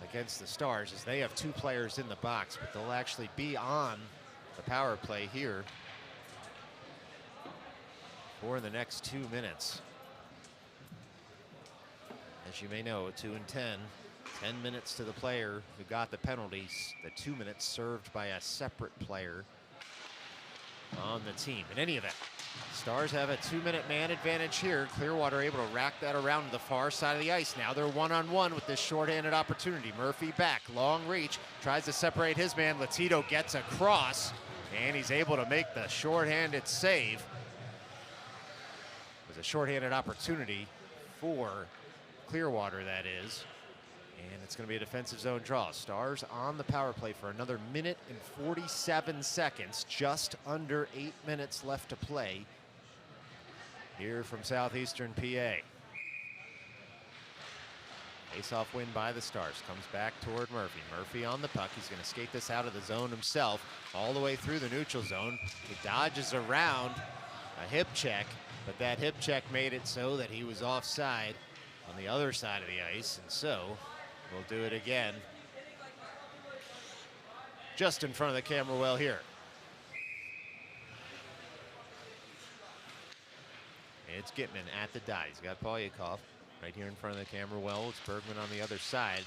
against the Stars, as they have 2 players in the box, but they'll actually be on the power play here for the next 2 minutes. As you may know, 2 and 10, 10 minutes to the player who got the penalties, the 2 minutes served by a separate player on the team. In any event, Stars have a 2-minute man advantage here. Clearwater able to rack that around to the far side of the ice. Now they're one-on-one with this shorthanded opportunity. Murphy back, long reach, tries to separate his man. Latito gets across, and he's able to make the shorthanded save. It was a shorthanded opportunity for Clearwater, that is. And it's going to be a defensive zone draw. Stars on the power play for another 1 and 47 seconds. Just under 8 minutes left to play here from southeastern PA. Face-off win by the Stars. Comes back toward Murphy. Murphy on the puck. He's going to skate this out of the zone himself all the way through the neutral zone. He dodges around a hip check, but that hip check made it so that he was offside on the other side of the ice, and so we'll do it again just in front of the camera well here. It's Gitman at the dot. He's got Polyakov right here in front of the camera well. It's Bergman on the other side.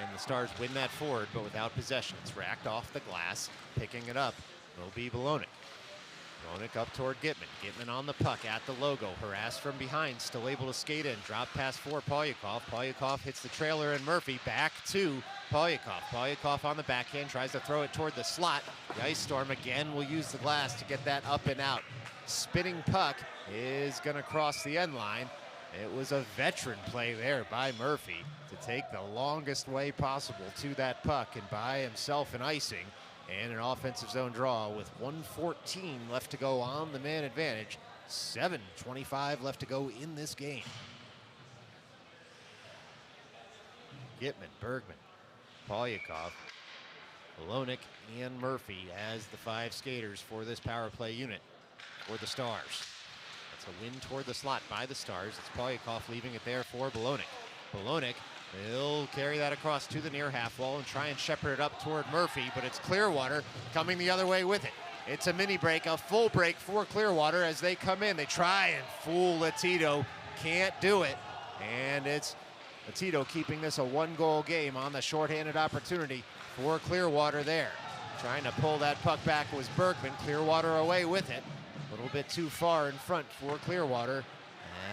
And the Stars win that forward, but without possession. It's racked off the glass. Picking it up will be Belonik. Belonik up toward Gitman. Gitman on the puck at the logo. Harassed from behind. Still able to skate in. Drop pass for Polyakov. Polyakov hits the trailer, and Murphy back to Polyakov. Polyakov on the backhand. Tries to throw it toward the slot. The Ice Storm again will use the glass to get that up and out. Spinning puck is going to cross the end line. It was a veteran play there by Murphy to to take the longest way possible to that puck and buy himself an icing and an offensive zone draw with 1:14 left to go on the man advantage. 7:25 left to go in this game. Gitman, Bergman, Polyakov, Bolognic, and Murphy as the 5 skaters for this power play unit for the Stars. That's a win toward the slot by the Stars. It's Polyakov leaving it there for Bolognic. Bolognic will carry that across to the near half wall and try and shepherd it up toward Murphy, but it's Clearwater coming the other way with it. It's a mini break, a full break for Clearwater as they come in. They try and fool Latito, can't do it, and it's Latito keeping this a 1-goal game on the shorthanded opportunity for Clearwater there. Trying to pull that puck back was Bergman. Clearwater away with it. A little bit too far in front for Clearwater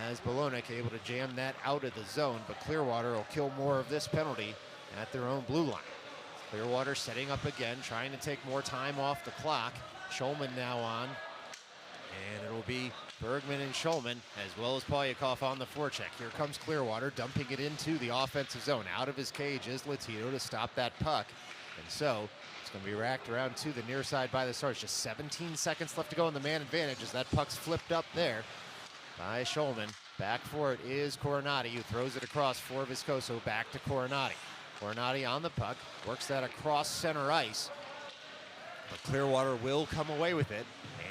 as Bolognic able to jam that out of the zone, but Clearwater will kill more of this penalty at their own blue line. Clearwater setting up again, trying to take more time off the clock. Schulman now on, and it'll be Bergman and Schulman as well as Polyakov on the forecheck. Here comes Clearwater dumping it into the offensive zone. Out of his cage is Latito to stop that puck, and so it's going to be racked around to the near side by the Stars. Just 17 seconds left to go in the man advantage as that puck's flipped up there by Schulman. Back for it is Coronati, who throws it across for Viscoso. Back to Coronati. Coronati on the puck, works that across center ice, but Clearwater will come away with it,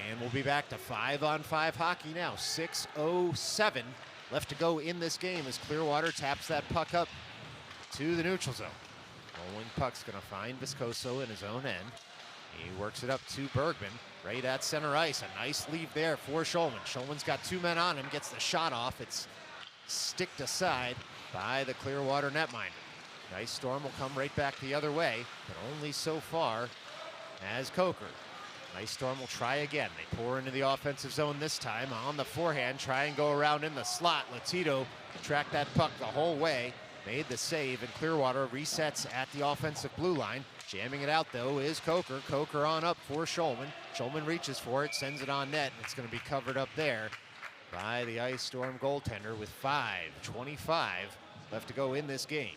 and we'll be back to 5-on-5 hockey now. 6:07 left to go in this game as Clearwater taps that puck up to the neutral zone. Rolling puck's going to find Viscoso in his own end. He works it up to Bergman, right at center ice. A nice leave there for Schulman. Schulman's got 2 men on him, gets the shot off. It's sticked aside by the Clearwater netminder. Nice Storm will come right back the other way, but only so far as Coker. Nice Storm will try again. They pour into the offensive zone this time on the forehand, try and go around in the slot. Latito tracked that puck the whole way, made the save, and Clearwater resets at the offensive blue line. Jamming it out, though, is Coker. Coker on up for Schulman. Schulman reaches for it, sends it on net, and it's going to be covered up there by the Ice Storm goaltender with 5:25 left to go in this game.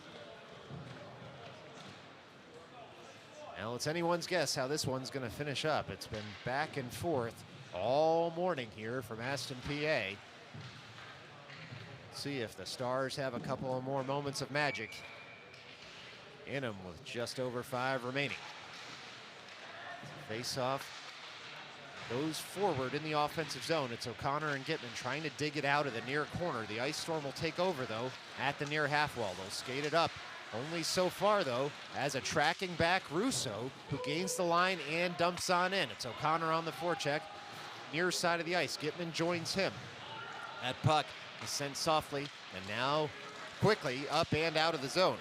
Now it's anyone's guess how this one's going to finish up. It's been back and forth all morning here from Aston, PA. Let's see if the Stars have a couple of more moments of magic in them with just over 5 remaining. Face-off goes forward in the offensive zone. It's O'Connor and Gitman trying to dig it out of the near corner. The Ice Storm will take over, though, at the near half wall. They'll skate it up. Only so far, though, as a tracking back Russo, who gains the line and dumps on in. It's O'Connor on the forecheck, near side of the ice. Gitman joins him. That puck is sent softly, and now quickly up and out of the zone.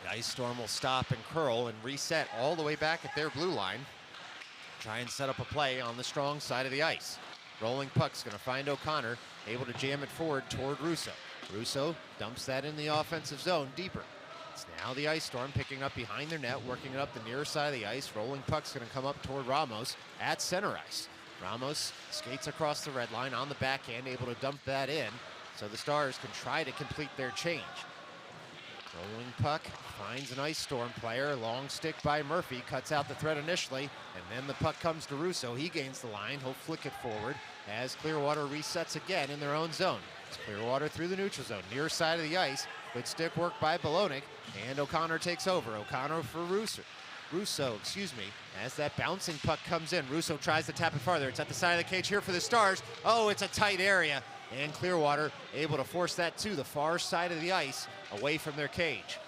The Ice Storm will stop and curl and reset all the way back at their blue line. Try and set up a play on the strong side of the ice. Rolling puck's going to find O'Connor, able to jam it forward toward Russo. Russo dumps that in the offensive zone deeper. It's now the Ice Storm picking up behind their net, working it up the near side of the ice. Rolling puck's going to come up toward Ramos at center ice. Ramos skates across the red line on the backhand, able to dump that in, so the Stars can try to complete their change. Rolling puck finds an Ice Storm player. Long stick by Murphy, cuts out the threat initially, and then the puck comes to Russo. He gains the line. He'll flick it forward as Clearwater resets again in their own zone. It's Clearwater through the neutral zone, near side of the ice. Good stick work by Bolognic, and O'Connor takes over. O'Connor for Russo, as that bouncing puck comes in. Russo tries to tap it farther. It's at the side of the cage here for the Stars. Oh, it's a tight area, and Clearwater able to force that to the far side of the ice, away from their cage.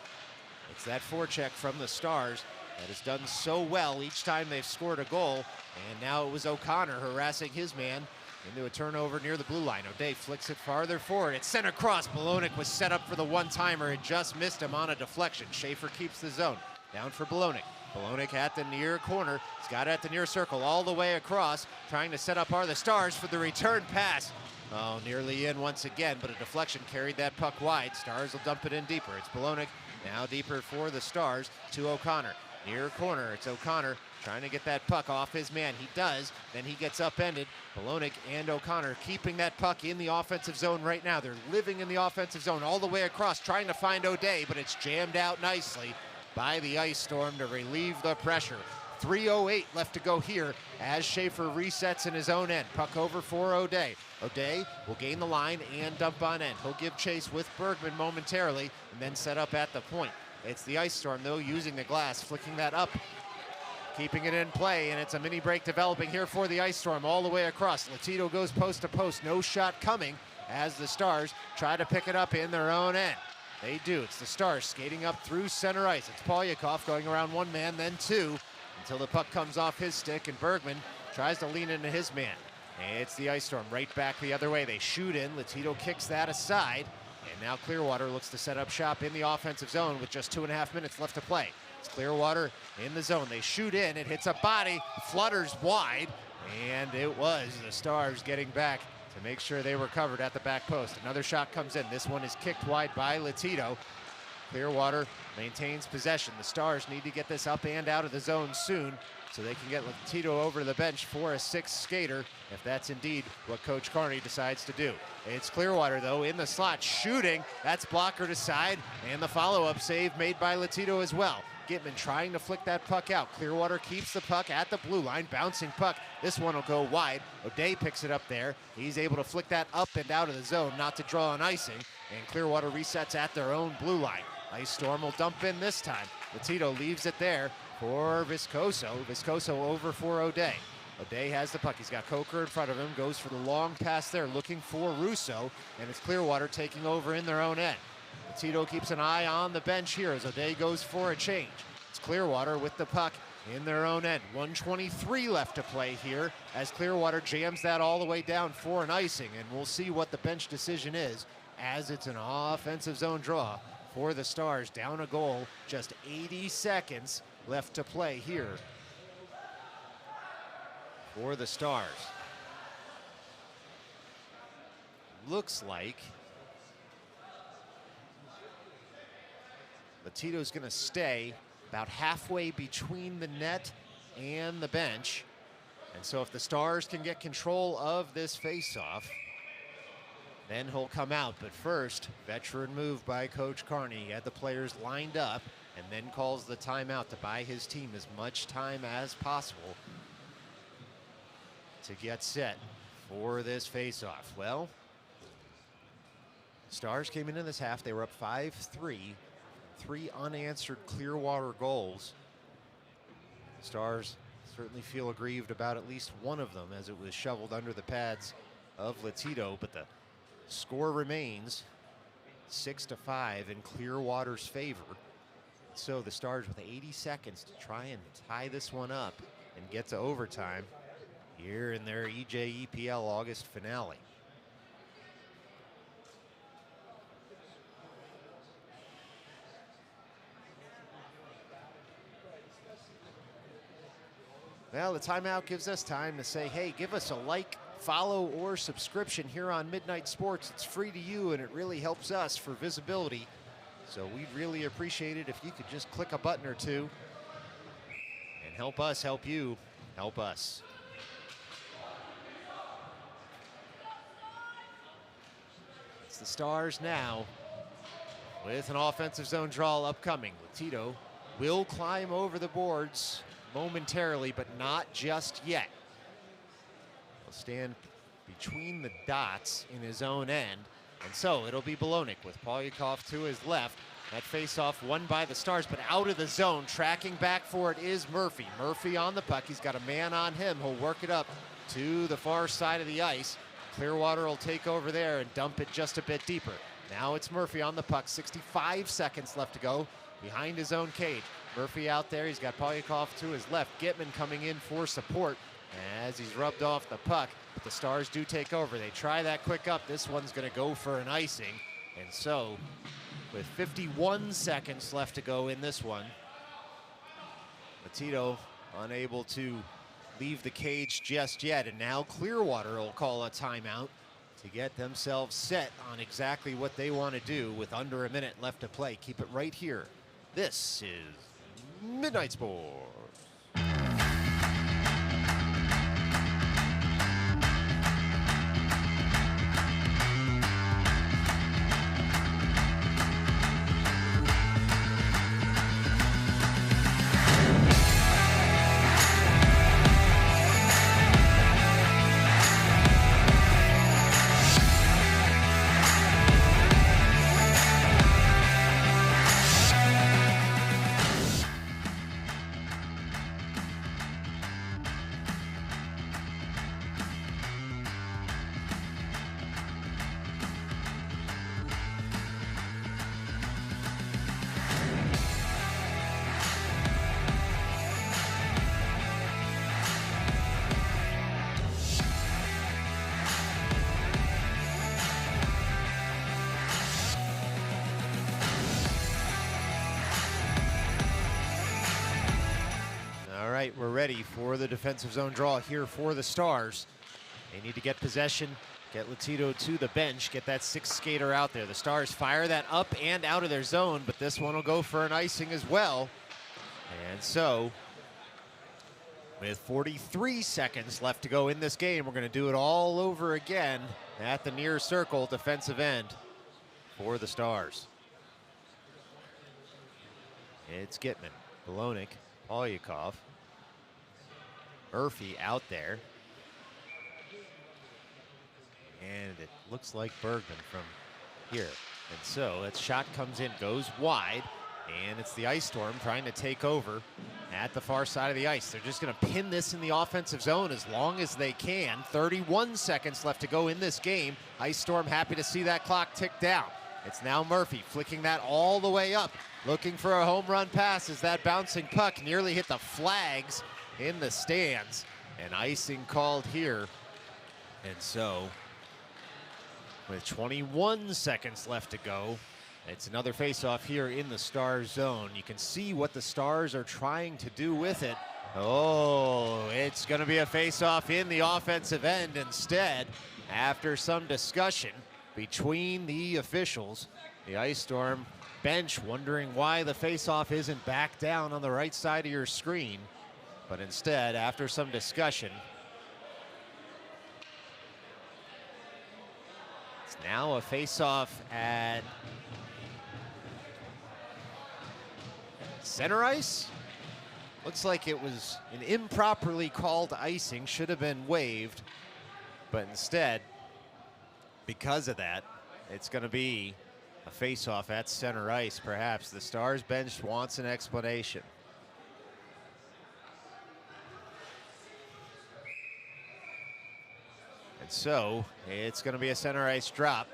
It's that forecheck from the Stars that has done so well each time they've scored a goal, and now it was O'Connor harassing his man into a turnover near the blue line. O'Day flicks it farther forward. It's sent across. Bolognic was set up for the one-timer. It just missed him on a deflection. Schaefer keeps the zone. Down for Bolognic. Bolognic at the near corner. He's got it at the near circle all the way across. Trying to set up are the Stars for the return pass. Oh, nearly in once again, but a deflection carried that puck wide. Stars will dump it in deeper. It's Bolognic now deeper for the Stars to O'Connor. near corner. It's O'Connor trying to get that puck off his man. He does. Then he gets upended. Bolognic and O'Connor keeping that puck in the offensive zone right now. They're living in the offensive zone all the way across, trying to find O'Day, but it's jammed out nicely by the Ice Storm to relieve the pressure. 3:08 left to go here as Schaefer resets in his own end. Puck over for O'Day. O'Day will gain the line and dump on end. He'll give chase with Bergman momentarily and then set up at the point. It's the Ice Storm, though, using the glass, flicking that up, keeping it in play, and it's a mini break developing here for the Ice Storm all the way across. Latito goes post to post, no shot coming as the Stars try to pick it up in their own end. They do. It's the Stars skating up through center ice. It's Polyakov going around one man, then two, until the puck comes off his stick, and Bergman tries to lean into his man. It's the Ice Storm right back the other way. They shoot in. Latito kicks that aside, and now Clearwater looks to set up shop in the offensive zone with just 2.5 minutes left to play. It's Clearwater in the zone. They shoot in. It hits a body, flutters wide, and it was the Stars getting back to make sure they were covered at the back post. Another shot comes in. This one is kicked wide by Latito. Clearwater maintains possession. The Stars need to get this up and out of the zone soon so they can get Latito over to the bench for a sixth skater, if that's indeed what Coach Carney decides to do. It's Clearwater, though, in the slot, shooting. That's blockered aside, and the follow-up save made by Latito as well. Gitman trying to flick that puck out. Clearwater keeps the puck at the blue line, bouncing puck. This one will go wide. O'Day picks it up there. He's able to flick that up and out of the zone, not to draw an icing, and Clearwater resets at their own blue line. Ice Storm will dump in this time. Latito leaves it there for Viscoso. Viscoso over for O'Day. O'Day has the puck. He's got Coker in front of him, goes for the long pass there, looking for Russo, and it's Clearwater taking over in their own end. Latito keeps an eye on the bench here as O'Day goes for a change. It's Clearwater with the puck in their own end. 1:23 left to play here as Clearwater jams that all the way down for an icing, and we'll see what the bench decision is as it's an offensive zone draw for the Stars. Down a goal, just 80 seconds left to play here for the Stars. Looks like Latito's gonna stay about halfway between the net and the bench. And so if the Stars can get control of this faceoff, then he'll come out. But first, veteran move by Coach Carney. He had the players lined up and then calls the timeout to buy his team as much time as possible to get set for this faceoff. Well, Stars came into this half. They were up 5-3. 3 unanswered Clearwater goals. Stars certainly feel aggrieved about at least one of them as it was shoveled under the pads of Latito, but the score remains 6-5 in Clearwater's favor. So the Stars with 80 seconds to try and tie this one up and get to overtime here in their EJEPL August finale. Well, the timeout gives us time to say, hey, give us a like, follow, or subscription here on Midnight Sports. It's free to you, and it really helps us for visibility. So we'd really appreciate it if you could just click a button or two and help us help you help us. It's the Stars now with an offensive zone draw upcoming. Latito will climb over the boards momentarily, but not just yet. He'll stand between the dots in his own end, and so it'll be Bolognic with Polyakov to his left. That face-off won by the Stars, but out of the zone, tracking back for it is Murphy. Murphy on the puck. He's got a man on him. He'll work it up to the far side of the ice. Clearwater will take over there and dump it just a bit deeper. Now it's Murphy on the puck. 65 seconds left to go behind his own cage. Murphy out there. He's got Polyakov to his left. Gitman coming in for support as he's rubbed off the puck. But the Stars do take over. They try that quick up. This one's going to go for an icing. And so, with 51 seconds left to go in this one, Latito unable to leave the cage just yet. And now Clearwater will call a timeout to get themselves set on exactly what they want to do with under a minute left to play. Keep it right here. This is Midnight Sports. All right, we're ready for the defensive zone draw here for the Stars. They need to get possession, get Latito to the bench, get that sixth skater out there. The Stars fire that up and out of their zone, but this one will go for an icing as well. And so, with 43 seconds left to go in this game, we're going to do it all over again at the near circle defensive end for the Stars. It's Gitman, Bolonik, Polyakov, Murphy out there. And it looks like Bergman from here. And so that shot comes in, goes wide, and it's the Ice Storm trying to take over at the far side of the ice. They're just going to pin this in the offensive zone as long as they can. 31 seconds left to go in this game. Ice Storm happy to see that clock tick down. It's now Murphy flicking that all the way up, looking for a home run pass as that bouncing puck nearly hit the flags in the stands. And icing called here. And so, with 21 seconds left to go, it's another face-off here in the Stars zone. You can see what the Stars are trying to do with it. Oh, it's going to be a face-off in the offensive end instead. After some discussion between the officials, the Ice Storm bench wondering why the face-off isn't back down on the right side of your screen. But instead, after some discussion, it's now a face-off at center ice. Looks like it was an improperly called icing, should have been waived. But instead, because of that, it's going to be a face-off at center ice. Perhaps the Stars bench wants an explanation. And so it's going to be a center ice drop,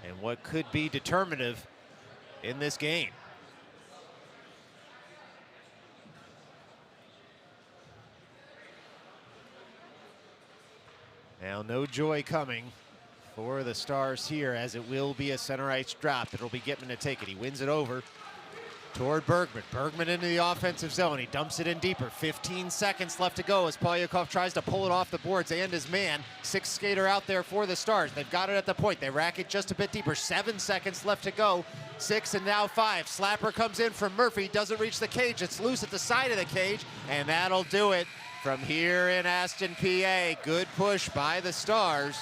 and what could be determinative in this game. Now, no joy coming for the Stars here, as it will be a center ice drop. It'll be Gitman to take it. He wins it over toward Bergman. Bergman into the offensive zone. He dumps it in deeper. 15 seconds left to go as Polyakov tries to pull it off the boards and his man. Sixth skater out there for the Stars. They've got it at the point. They rack it just a bit deeper. 7 seconds left to go. 6 and now 5. Slapper comes in from Murphy. Doesn't reach the cage. It's loose at the side of the cage, and that'll do it from here in Aston, PA. Good push by the Stars,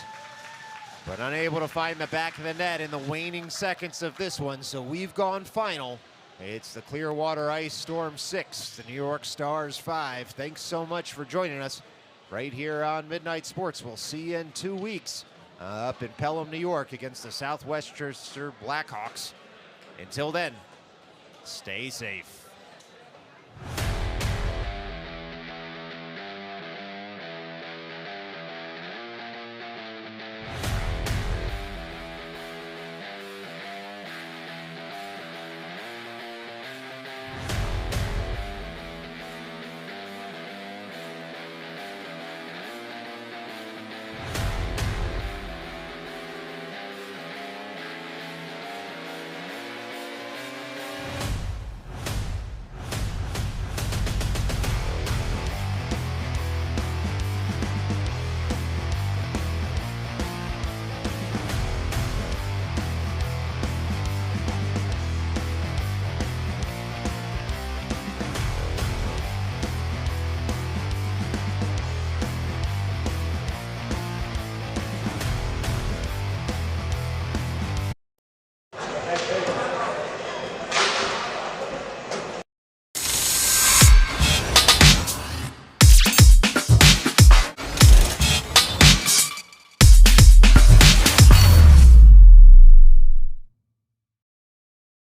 but unable to find the back of the net in the waning seconds of this one. So we've gone final. It's the Clearwater Ice Storm 6, the New York Stars 5. Thanks so much for joining us right here on Midnight Sports. We'll see you in 2 weeks up in Pelham, New York against the Southwestchester Blackhawks. Until then, stay safe.